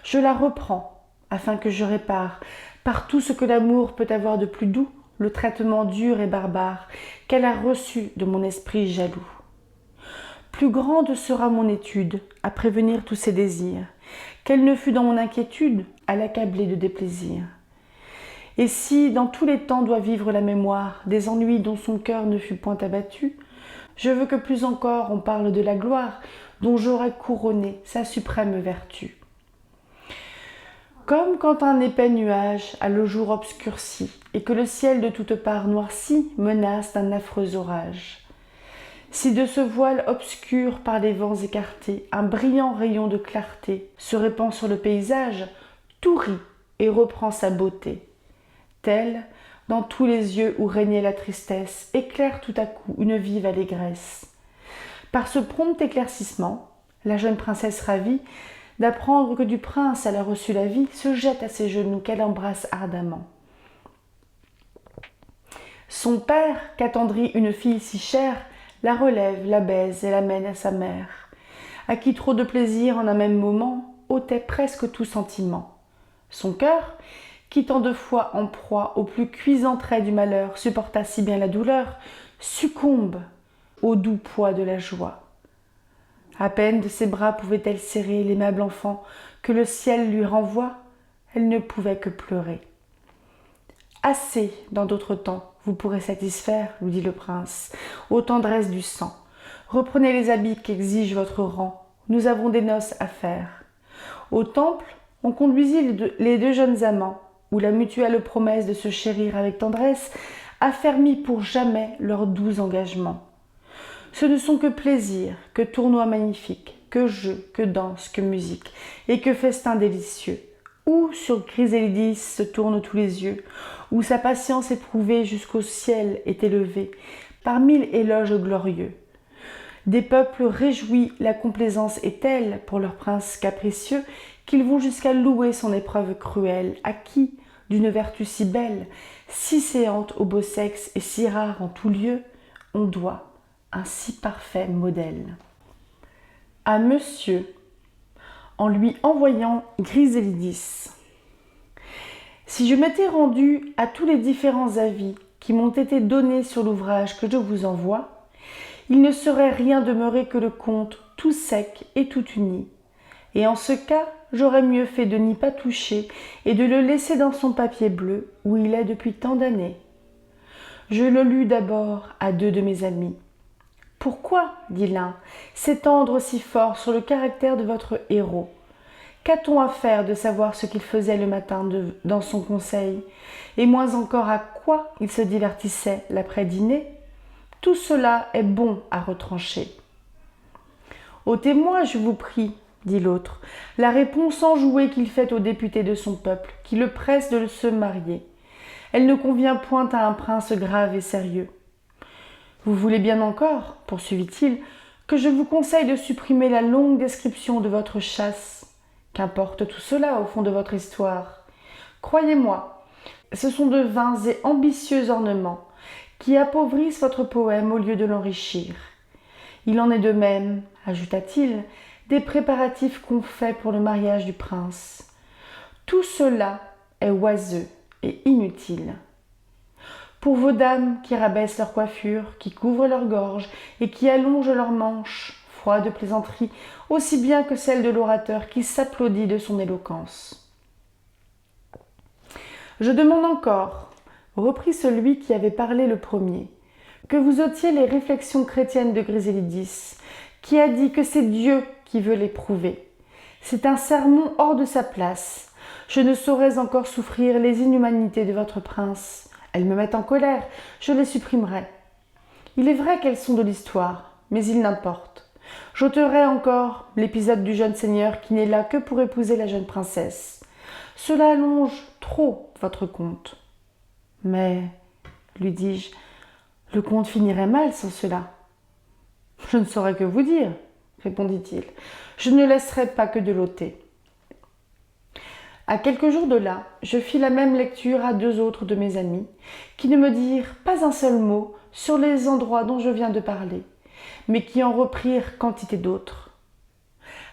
je la reprends, afin que je répare, par tout ce que l'amour peut avoir de plus doux, le traitement dur et barbare qu'elle a reçu de mon esprit jaloux. Plus grande sera mon étude à prévenir tous ses désirs, qu'elle ne fût dans mon inquiétude à l'accabler de déplaisir. Et si dans tous les temps doit vivre la mémoire des ennuis dont son cœur ne fut point abattu, je veux que plus encore on parle de la gloire dont j'aurai couronné sa suprême vertu. Comme quand un épais nuage a le jour obscurci et que le ciel de toutes parts noirci menace d'un affreux orage. Si de ce voile obscur par les vents écartés, un brillant rayon de clarté se répand sur le paysage, tout rit et reprend sa beauté. Telle, dans tous les yeux où régnait la tristesse, éclaire tout à coup une vive allégresse. Par ce prompt éclaircissement, la jeune princesse ravie d'apprendre que du prince elle a reçu la vie, se jette à ses genoux qu'elle embrasse ardemment. Son père, qu'attendrit une fille si chère, la relève, la baise et l'amène à sa mère, à qui trop de plaisir en un même moment ôtait presque tout sentiment. Son cœur, qui tant de fois en proie aux plus cuisants traits du malheur supporta si bien la douleur, succombe au doux poids de la joie. À peine de ses bras pouvait-elle serrer l'aimable enfant que le ciel lui renvoie, elle ne pouvait que pleurer. « Assez, dans d'autres temps, vous pourrez satisfaire, lui dit le prince, aux tendresses du sang. Reprenez les habits qu'exige votre rang, nous avons des noces à faire. » Au temple, on conduisit les deux jeunes amants, où la mutuelle promesse de se chérir avec tendresse affermit pour jamais leur doux engagement. Ce ne sont que plaisirs, que tournois magnifiques, que jeux, que danses, que musique, et que festins délicieux, où sur Grisélidis se tournent tous les yeux, où sa patience éprouvée jusqu'au ciel est élevée, par 1000 éloges glorieux. Des peuples réjouis, la complaisance est telle pour leur prince capricieux qu'ils vont jusqu'à louer son épreuve cruelle, à qui, d'une vertu si belle, si séante au beau sexe et si rare en tout lieu, on doit un si parfait modèle. À monsieur, en lui envoyant Grisélidis. Si je m'étais rendu à tous les différents avis qui m'ont été donnés sur l'ouvrage que je vous envoie, il ne serait rien demeuré que le conte tout sec et tout uni. Et en ce cas, j'aurais mieux fait de n'y pas toucher et de le laisser dans son papier bleu où il est depuis tant d'années. Je le lus d'abord à 2 de mes amis. « Pourquoi, dit l'un, s'étendre si fort sur le caractère de votre héros ? Qu'a-t-on à faire de savoir ce qu'il faisait le matin dans son conseil, et moins encore à quoi il se divertissait l'après-dîner ? Tout cela est bon à retrancher. » « Ôtez-moi, je vous prie, dit l'autre, la réponse enjouée qu'il fait aux députés de son peuple, qui le pressent de se marier. Elle ne convient point à un prince grave et sérieux. Vous voulez bien encore, poursuivit-il, que je vous conseille de supprimer la longue description de votre chasse. Qu'importe tout cela au fond de votre histoire. Croyez-moi, ce sont de vains et ambitieux ornements qui appauvrissent votre poème au lieu de l'enrichir. Il en est de même, ajouta-t-il, des préparatifs qu'on fait pour le mariage du prince. Tout cela est oiseux et inutile. Pour vos dames qui rabaissent leur coiffure, qui couvrent leur gorge et qui allongent leurs manches, froide plaisanterie, aussi bien que celle de l'orateur qui s'applaudit de son éloquence. Je demande encore, reprit celui qui avait parlé le premier, que vous ôtiez les réflexions chrétiennes de Grisélidis, qui a dit que c'est Dieu qui veut les prouver. C'est un sermon hors de sa place. Je ne saurais encore souffrir les inhumanités de votre prince. Elles me mettent en colère, je les supprimerai. Il est vrai qu'elles sont de l'histoire, mais il n'importe. J'ôterai encore l'épisode du jeune seigneur qui n'est là que pour épouser la jeune princesse. Cela allonge trop votre conte. Mais, lui dis-je, le conte finirait mal sans cela. Je ne saurais que vous dire, répondit-il. Je ne laisserai pas que de l'ôter. À quelques jours de là, je fis la même lecture à 2 autres de mes amis, qui ne me dirent pas un seul mot sur les endroits dont je viens de parler, mais qui en reprirent quantité d'autres.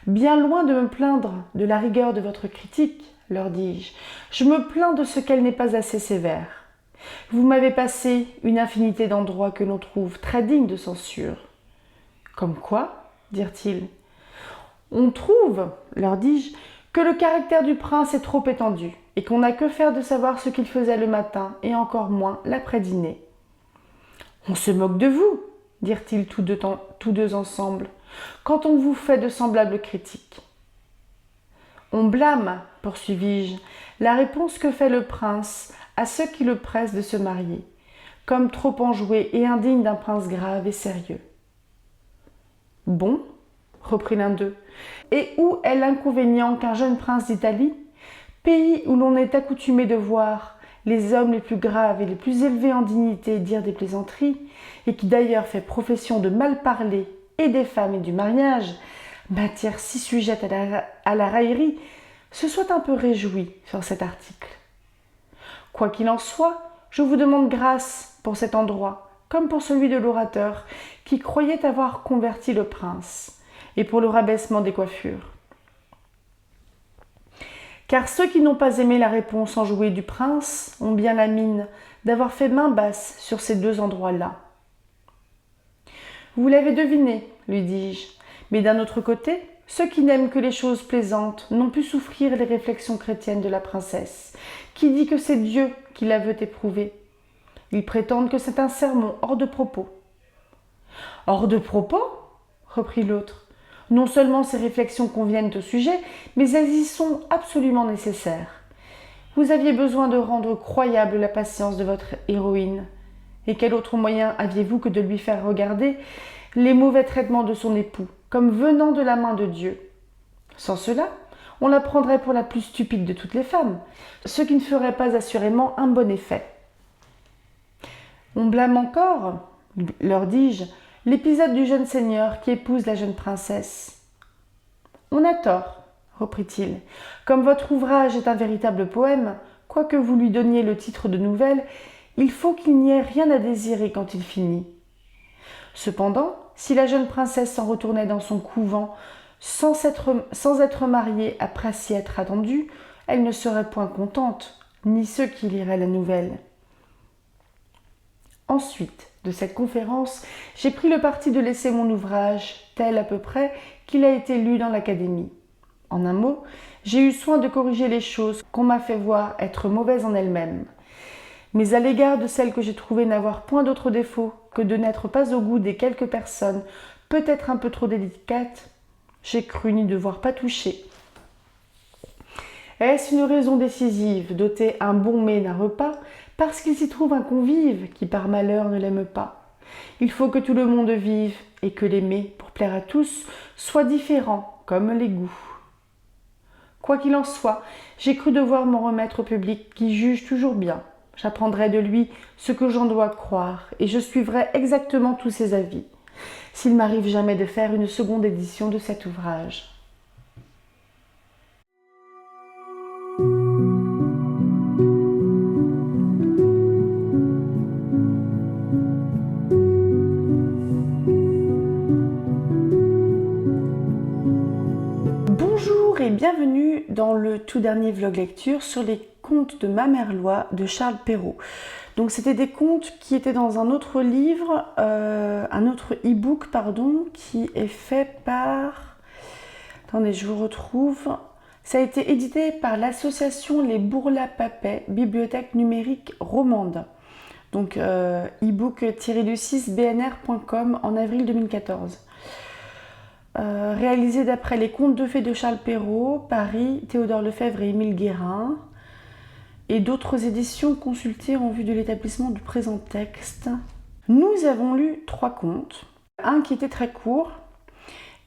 Bien loin de me plaindre de la rigueur de votre critique, leur dis-je, je me plains de ce qu'elle n'est pas assez sévère. Vous m'avez passé une infinité d'endroits que l'on trouve très dignes de censure. Comme quoi, dirent-ils. On trouve, leur dis-je, que le caractère du prince est trop étendu et qu'on n'a que faire de savoir ce qu'il faisait le matin et encore moins l'après-dîner. On se moque de vous, dirent-ils tous deux ensemble, quand on vous fait de semblables critiques. On blâme, poursuivis-je, la réponse que fait le prince à ceux qui le pressent de se marier, comme trop enjouée et indigne d'un prince grave et sérieux. Bon, reprit l'un d'eux, et où est l'inconvénient qu'un jeune prince d'Italie, pays où l'on est accoutumé de voir les hommes les plus graves et les plus élevés en dignité dire des plaisanteries, et qui d'ailleurs fait profession de mal parler et des femmes et du mariage, matière si sujette à la raillerie, se soit un peu réjoui sur cet article. Quoi qu'il en soit, je vous demande grâce pour cet endroit, comme pour celui de l'orateur, qui croyait avoir converti le prince, et pour le rabaissement des coiffures. Car ceux qui n'ont pas aimé la réponse enjouée du prince ont bien la mine d'avoir fait main basse sur ces deux endroits-là. Vous l'avez deviné, lui dis-je, mais d'un autre côté, ceux qui n'aiment que les choses plaisantes n'ont pu souffrir les réflexions chrétiennes de la princesse, qui dit que c'est Dieu qui la veut éprouver. Ils prétendent que c'est un sermon hors de propos. Hors de propos ? Reprit l'autre. Non seulement ces réflexions conviennent au sujet, mais elles y sont absolument nécessaires. Vous aviez besoin de rendre croyable la patience de votre héroïne. Et quel autre moyen aviez-vous que de lui faire regarder les mauvais traitements de son époux, comme venant de la main de Dieu ? Sans cela, on la prendrait pour la plus stupide de toutes les femmes, ce qui ne ferait pas assurément un bon effet. On blâme encore, leur dis-je, l'épisode du jeune seigneur qui épouse la jeune princesse. On a tort, reprit-il. Comme votre ouvrage est un véritable poème, quoique vous lui donniez le titre de nouvelle, il faut qu'il n'y ait rien à désirer quand il finit. Cependant, si la jeune princesse s'en retournait dans son couvent sans être mariée après s'y être attendue, elle ne serait point contente, ni ceux qui liraient la nouvelle. Ensuite de cette conférence, j'ai pris le parti de laisser mon ouvrage, tel à peu près qu'il a été lu dans l'Académie. En un mot, j'ai eu soin de corriger les choses qu'on m'a fait voir être mauvaises en elles-mêmes. Mais à l'égard de celles que j'ai trouvées n'avoir point d'autre défaut que de n'être pas au goût des quelques personnes, peut-être un peu trop délicates, j'ai cru n'y devoir pas toucher. Est-ce une raison décisive d'ôter un bon mets d'un repas parce qu'il s'y trouve un convive qui par malheur ne l'aime pas? Il faut que tout le monde vive et que les mets, pour plaire à tous, soient différents comme les goûts. Quoi qu'il en soit, j'ai cru devoir m'en remettre au public qui juge toujours bien. J'apprendrai de lui ce que j'en dois croire et je suivrai exactement tous ses avis, s'il m'arrive jamais de faire une seconde édition de cet ouvrage. Bonjour et bienvenue dans le tout dernier vlog lecture sur les contes de Ma Merlois de Charles Perrault. Donc c'était des contes qui étaient dans un autre livre, un autre e-book pardon, qui est fait par... Attendez, je vous retrouve. Ça a été édité par l'association Les Bourla-Papais, Bibliothèque numérique romande. Donc e-book-du6bnr.com en avril 2014. Réalisé d'après les contes de fées de Charles Perrault, Paris, Théodore Lefebvre et Émile Guérin, et d'autres éditions consultées en vue de l'établissement du présent texte. Nous avons lu 3 contes, un qui était très court,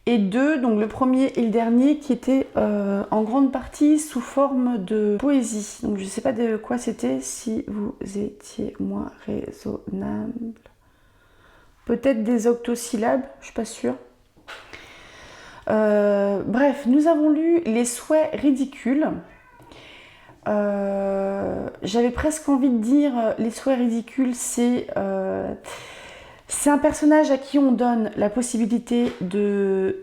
et 2, donc le premier et le dernier, qui étaient en grande partie sous forme de poésie. Donc je ne sais pas de quoi c'était, si vous étiez moins raisonnable. Peut-être des octosyllabes, je ne suis pas sûre. Bref, nous avons lu Les Souhaits ridicules. J'avais presque envie de dire Les Souhaits ridicules, c'est un personnage à qui on donne la possibilité de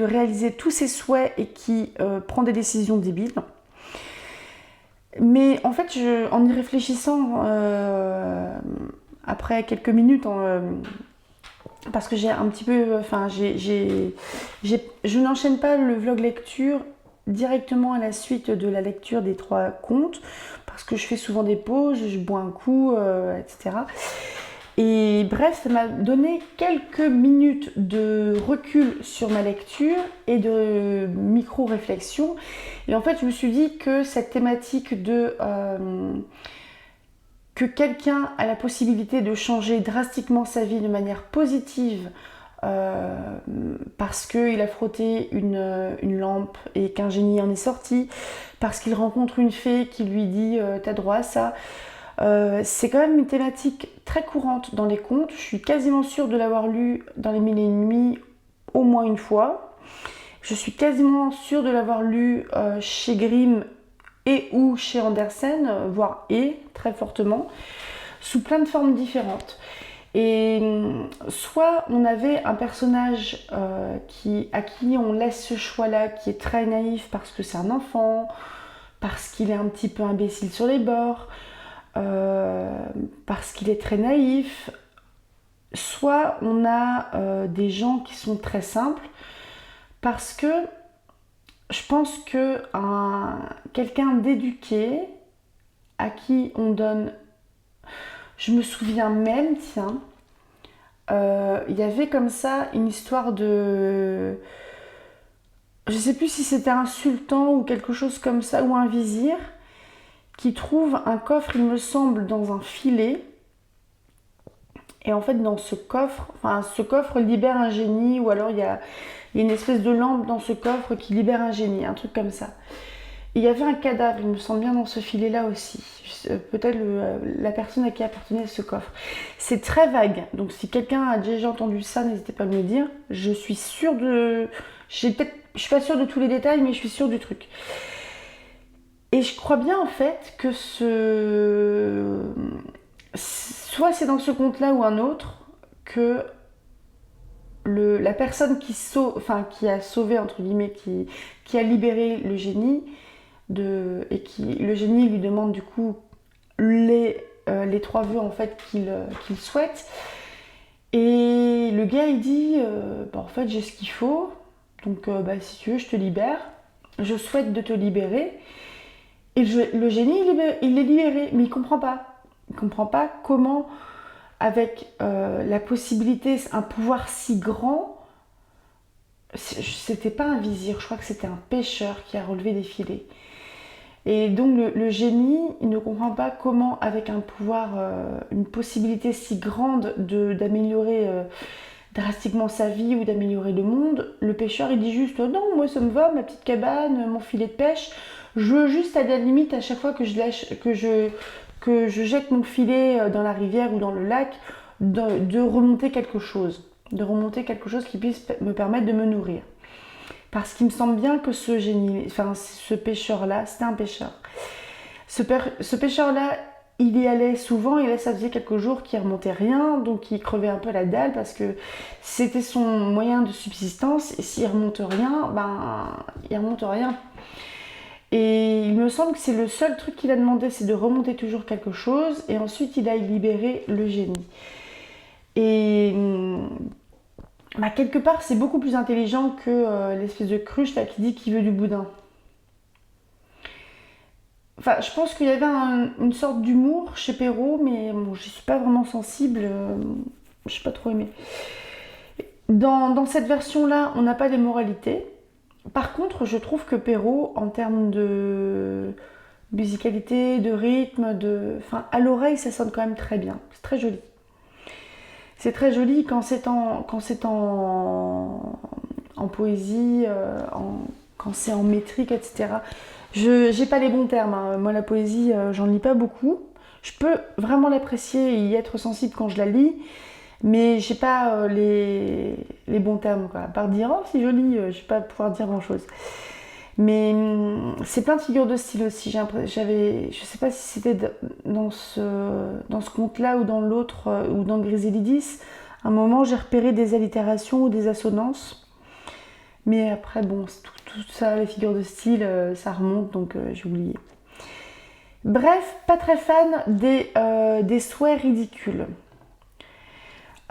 réaliser tous ses souhaits et qui prend des décisions débiles. Mais en fait, en y réfléchissant après quelques minutes, parce que j'ai un petit peu, je n'enchaîne pas le vlog lecture directement à la suite de la lecture des 3 contes, parce que je fais souvent des pauses, je bois un coup, etc. Et bref, ça m'a donné quelques minutes de recul sur ma lecture et de micro-réflexion. Et en fait, je me suis dit que cette thématique de... que quelqu'un a la possibilité de changer drastiquement sa vie de manière positive parce qu'il a frotté une lampe et qu'un génie en est sorti, parce qu'il rencontre une fée qui lui dit t'as droit à ça. C'est quand même une thématique très courante dans les contes. Je suis quasiment sûre de l'avoir lu dans Les Mille et une Nuits au moins une fois. Je suis quasiment sûre de l'avoir lu chez Grimm et ou chez Andersen, voire très fortement, sous plein de formes différentes. Et soit on avait un personnage à qui on laisse ce choix-là, qui est très naïf parce que c'est un enfant, parce qu'il est un petit peu imbécile sur les bords, parce qu'il est très naïf. Soit on a des gens qui sont très simples, parce que je pense que quelqu'un d'éduqué, à qui on donne... Je me souviens même, tiens, il y avait comme ça une histoire de... Je sais plus si c'était un sultan ou quelque chose comme ça, ou un vizir, qui trouve un coffre, il me semble, dans un filet. Et en fait, dans ce coffre libère un génie, ou alors il y a une espèce de lampe dans ce coffre qui libère un génie, un truc comme ça. Et il y avait un cadavre, il me semble bien, dans ce filet-là aussi. Peut-être la personne à qui appartenait ce coffre. C'est très vague, donc si quelqu'un a déjà entendu ça, n'hésitez pas à me le dire. Je suis sûre de... Je suis pas sûre de tous les détails, mais je suis sûre du truc. Et je crois bien en fait que soit c'est dans ce conte-là ou un autre, que la personne qui a sauvé, entre guillemets, qui a libéré le génie, et le génie lui demande du coup les 3 vœux en fait qu'il souhaite. Et le gars il dit en fait j'ai ce qu'il faut, donc si tu veux je te libère, je souhaite de te libérer. Et le génie il est libéré, mais il comprend pas. Il comprend pas comment, avec la possibilité, un pouvoir si grand, c'était pas un vizir, je crois que c'était un pêcheur qui a relevé des filets. Et donc le génie, il ne comprend pas comment, avec un pouvoir, une possibilité si grande d'améliorer drastiquement sa vie ou d'améliorer le monde, le pêcheur il dit juste non, moi ça me va, ma petite cabane, mon filet de pêche, je veux juste à la limite à chaque fois que je jette mon filet dans la rivière ou dans le lac, de remonter quelque chose qui puisse me permettre de me nourrir. Parce qu'il me semble bien que ce pêcheur-là, c'était un pêcheur. Ce pêcheur-là, il y allait souvent, et là ça faisait quelques jours qu'il remontait rien, donc il crevait un peu la dalle parce que c'était son moyen de subsistance, et s'il remonte rien, il remonte rien. Et il me semble que c'est le seul truc qu'il a demandé, c'est de remonter toujours quelque chose, et ensuite il a libéré le génie. Et quelque part, c'est beaucoup plus intelligent que l'espèce de cruche là qui dit qu'il veut du boudin. Enfin, je pense qu'il y avait une sorte d'humour chez Perrault, mais bon, j'y suis pas vraiment sensible. Je n'ai pas trop aimé. Dans cette version-là, on n'a pas les moralités. Par contre, je trouve que Perrault, en termes de musicalité, de rythme, à l'oreille, ça sonne quand même très bien. C'est très joli. C'est très joli quand c'est en poésie, quand c'est en métrique, etc. Je n'ai pas les bons termes, hein. Moi la poésie, j'en lis pas beaucoup. Je peux vraiment l'apprécier et y être sensible quand je la lis, mais j'ai pas les bons termes, quoi. À part dire oh c'est joli, je vais pas pouvoir dire grand chose. Mais c'est plein de figures de style aussi. Je sais pas si c'était dans ce conte-là ou dans l'autre, ou dans Griselidis. À un moment, j'ai repéré des allitérations ou des assonances. Mais après, bon, tout ça, les figures de style, ça remonte, donc j'ai oublié. Bref, pas très fan des souhaits ridicules.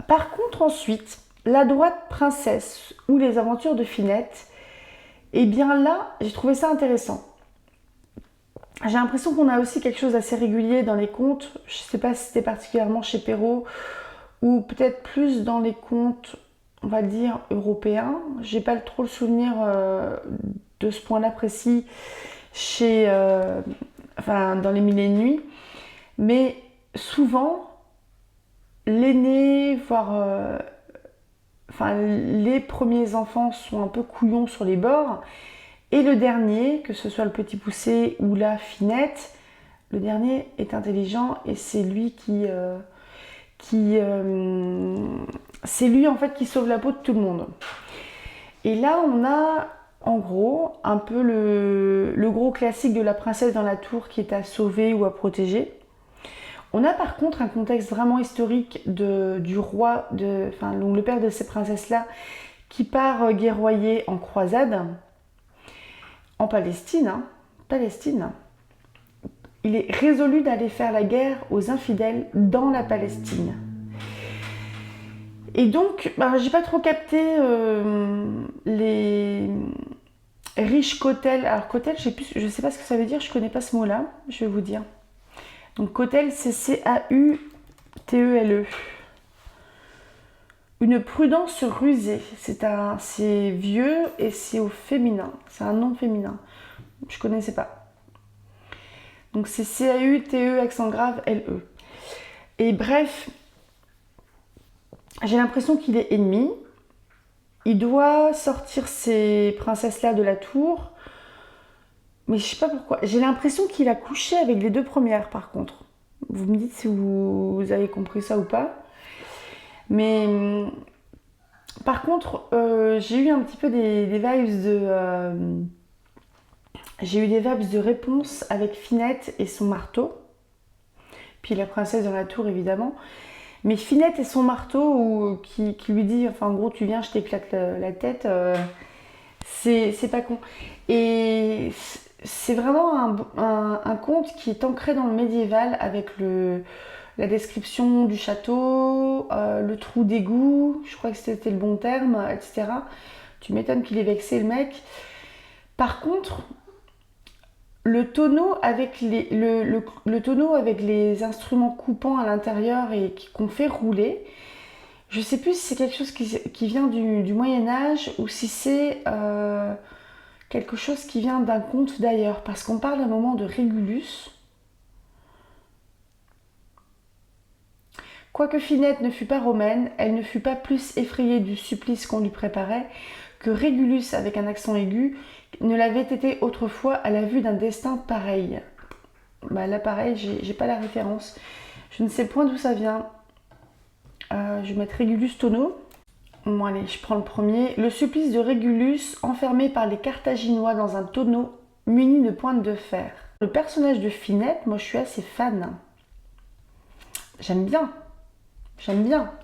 Par contre, ensuite, La droite princesse ou Les aventures de Finette, et bien là, j'ai trouvé ça intéressant. J'ai l'impression qu'on a aussi quelque chose d'assez régulier dans les contes. Je ne sais pas si c'était particulièrement chez Perrault ou peut-être plus dans les contes, on va dire, européens. J'ai pas trop le souvenir de ce point-là précis dans Les Mille et une Nuits. Mais souvent, l'aîné, voire enfin les premiers enfants sont un peu couillons sur les bords, et le dernier, que ce soit le petit poussé ou la finette, le dernier est intelligent et c'est lui c'est lui en fait qui sauve la peau de tout le monde. Et là on a en gros un peu le gros classique de la princesse dans la tour qui est à sauver ou à protéger. On a par contre un contexte vraiment historique du roi, donc le père de ces princesses-là, qui part guerroyer en croisade en Palestine. Palestine. Il est résolu d'aller faire la guerre aux infidèles dans la Palestine. Et donc, j'ai pas trop capté les riches Kotel. Alors Kotel, je sais pas ce que ça veut dire, je connais pas ce mot-là, je vais vous dire. Donc Kotel, c'est C-A-U-T-E-L-E. Une prudence rusée. C'est vieux et c'est au féminin. C'est un nom féminin. Je connaissais pas. Donc c'est C-A-U-T-E accent grave L-E. Et bref, j'ai l'impression qu'il est ennemi. Il doit sortir ces princesses-là de la tour. Mais je sais pas pourquoi. J'ai l'impression qu'il a couché avec les deux premières par contre. Vous me dites si vous avez compris ça ou pas. Mais par contre, j'ai eu un petit peu des vibes de... j'ai eu des vibes de réponse avec Finette et son marteau. Puis la princesse dans la tour évidemment. Mais Finette et son marteau qui lui dit, enfin en gros tu viens, je t'éclate la tête, c'est pas con. Et c'est vraiment un conte qui est ancré dans le médiéval avec la description du château, le trou d'égout, je crois que c'était le bon terme, etc. Tu m'étonnes qu'il ait vexé le mec. Par contre, le tonneau avec le tonneau avec les instruments coupants à l'intérieur et qu'on fait rouler, je sais plus si c'est quelque chose qui vient du Moyen-Âge ou si c'est quelque chose qui vient d'un conte d'ailleurs, parce qu'on parle à un moment de Régulus. Quoique Finette ne fût pas romaine, elle ne fut pas plus effrayée du supplice qu'on lui préparait que Régulus, avec un accent aigu, ne l'avait été autrefois à la vue d'un destin pareil. Là pareil, j'ai pas la référence. Je ne sais point d'où ça vient. Je vais mettre Régulus tonneau. Bon allez, je prends le premier. Le supplice de Régulus, enfermé par les Carthaginois dans un tonneau muni de pointes de fer. Le personnage de Finette, moi je suis assez fan. J'aime bien,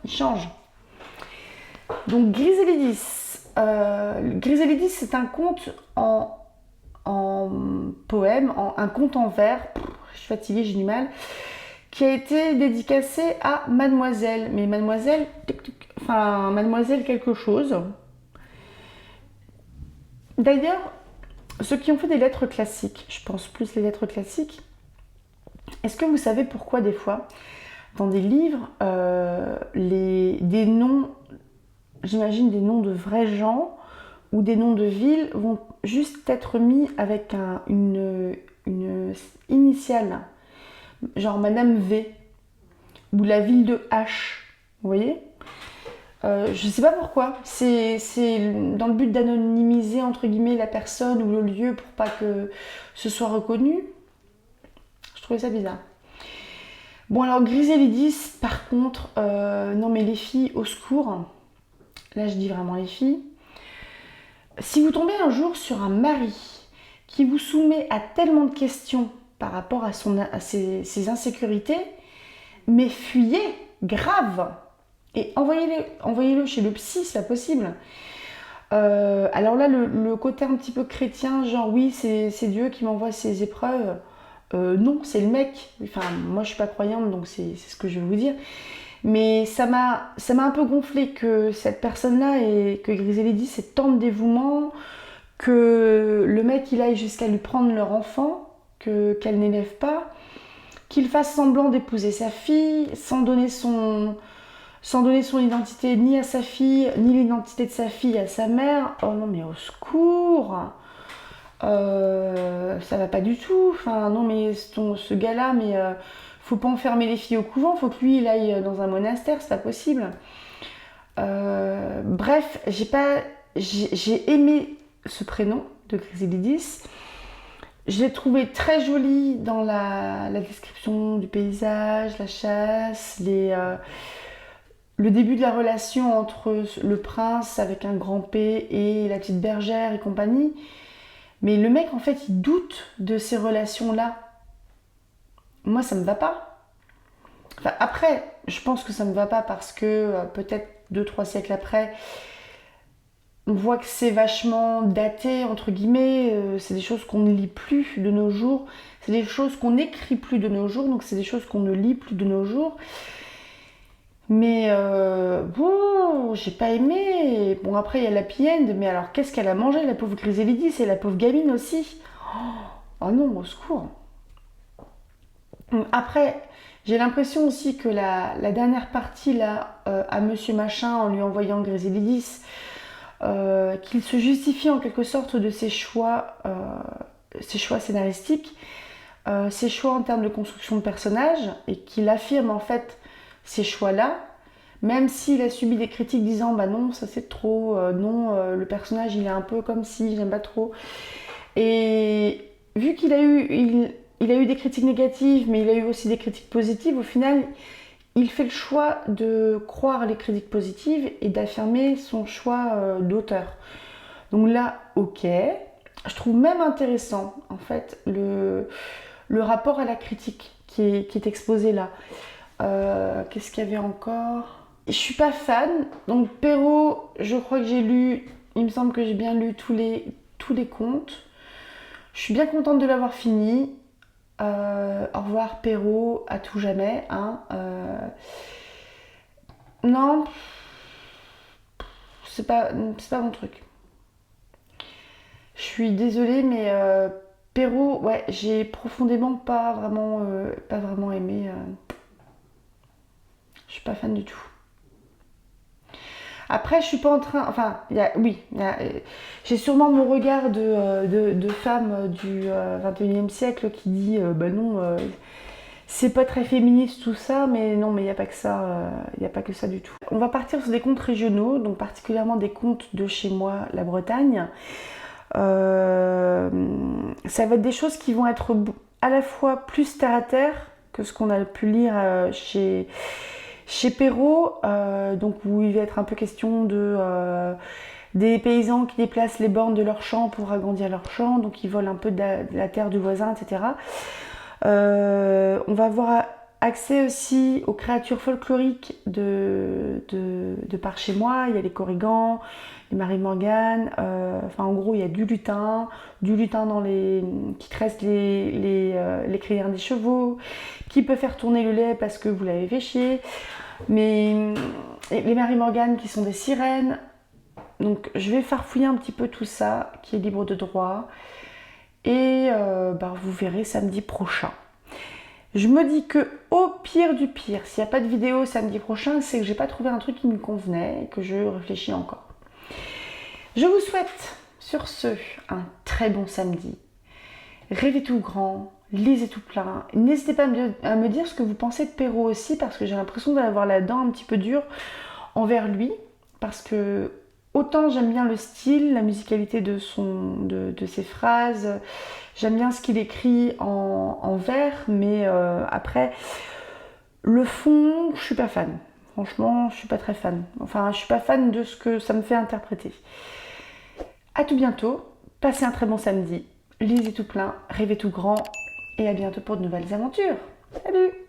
il change. Donc Griselidis. Griselidis, c'est un conte en poème, un conte en vers. Je suis fatiguée, j'ai du mal. Qui a été dédicacé à Mademoiselle. Mais Mademoiselle, Mademoiselle quelque chose. D'ailleurs, ceux qui ont fait des lettres classiques, je pense plus les lettres classiques, est-ce que vous savez pourquoi des fois, dans des livres, des noms, j'imagine des noms de vrais gens ou des noms de villes vont juste être mis avec une initiale, genre Madame V ou la ville de H, vous voyez? Je sais pas pourquoi, c'est dans le but d'anonymiser entre guillemets la personne ou le lieu pour pas que ce soit reconnu. Je trouvais ça bizarre. Bon alors Griselidis par contre, non mais les filles au secours, là je dis vraiment les filles. Si vous tombez un jour sur un mari qui vous soumet à tellement de questions par rapport à ses insécurités, mais fuyez, grave, et envoyez-le chez le psy, c'est pas possible. Alors là, le côté un petit peu chrétien, genre oui, c'est Dieu qui m'envoie ces épreuves. Non, c'est le mec. Enfin, moi je suis pas croyante, donc c'est ce que je vais vous dire. Mais ça m'a un peu gonflé que cette personne-là et que Griselidis ait tant de dévouement, que le mec il aille jusqu'à lui prendre leur enfant, qu'elle n'élève pas, qu'il fasse semblant d'épouser sa fille sans donner son identité ni à sa fille, ni l'identité de sa fille à sa mère. Oh non mais au secours, ça va pas du tout. Enfin non mais ce gars-là, mais faut pas enfermer les filles au couvent, faut que lui il aille dans un monastère, c'est pas possible. Bref, j'ai aimé ce prénom de Griselidis. Je l'ai trouvé très joli dans la description du paysage, la chasse, le début de la relation entre le prince avec un grand P et la petite bergère et compagnie. Mais le mec, en fait, il doute de ces relations-là. Moi, ça me va pas. Enfin, après, je pense que ça me va pas parce que peut-être 2-3 siècles après, on voit que c'est vachement daté, entre guillemets. C'est des choses qu'on ne lit plus de nos jours. C'est des choses qu'on n'écrit plus de nos jours. Donc, c'est des choses qu'on ne lit plus de nos jours. Mais bon, j'ai pas aimé. Bon, après, il y a l'happy end. Mais alors, qu'est-ce qu'elle a mangé, la pauvre Griselidis, et la pauvre gamine aussi. Oh non, au secours. Après, j'ai l'impression aussi que la dernière partie, là, à Monsieur Machin, en lui envoyant Griselidis, qu'il se justifie en quelque sorte de ses choix scénaristiques, ses choix en termes de construction de personnage, et qu'il affirme en fait ces choix-là, même s'il a subi des critiques disant bah non, ça c'est trop, non, le personnage il est un peu comme si, j'aime pas trop. Et vu qu'il a eu, il a eu des critiques négatives, mais il a eu aussi des critiques positives, au final, il fait le choix de croire les critiques positives et d'affirmer son choix d'auteur. Donc là, ok. Je trouve même intéressant, en fait, le rapport à la critique qui est exposé là. Qu'est-ce qu'il y avait encore? Je suis pas fan. Donc Perrault, je crois que j'ai lu, il me semble que j'ai bien lu tous les contes. Je suis bien contente de l'avoir fini. Au revoir Perrault, à tout jamais. Hein. Non, c'est pas mon truc. Je suis désolée, mais Perrault, ouais, j'ai profondément pas vraiment aimé. Je suis pas fan du tout. Après, je suis pas en train. Enfin, j'ai sûrement mon regard de femme du 21e siècle qui dit bah non, c'est pas très féministe tout ça, mais non, mais il n'y a pas que ça, il n'y a pas que ça du tout. On va partir sur des contes régionaux, donc particulièrement des contes de chez moi, la Bretagne. Ça va être des choses qui vont être à la fois plus terre à terre que ce qu'on a pu lire chez Perrault, donc où il va être un peu question des paysans qui déplacent les bornes de leurs champs pour agrandir leurs champs, donc ils volent un peu de la terre du voisin, etc. On va avoir accès aussi aux créatures folkloriques de par chez moi. Il y a les Corrigans, les Marie Morgane, enfin en gros il y a du lutin qui tresse les crinières des chevaux, qui peut faire tourner le lait parce que vous l'avez fait chier, mais les Marie Morgane qui sont des sirènes. Donc je vais farfouiller un petit peu tout ça qui est libre de droit, et vous verrez samedi prochain. Je me dis que au pire du pire, s'il n'y a pas de vidéo samedi prochain, c'est que j'ai pas trouvé un truc qui me convenait et que je réfléchis encore. Je vous souhaite sur ce un très bon samedi. Rêvez tout grand, lisez tout plein. N'hésitez pas à me dire ce que vous pensez de Perrault aussi, parce que j'ai l'impression d'avoir la dent un petit peu dure envers lui, parce que autant j'aime bien le style, la musicalité de ses phrases, j'aime bien ce qu'il écrit en vers, mais après, le fond, je suis pas fan. Franchement, je suis pas très fan. Enfin, je suis pas fan de ce que ça me fait interpréter. À tout bientôt, passez un très bon samedi, lisez tout plein, rêvez tout grand, et à bientôt pour de nouvelles aventures. Salut!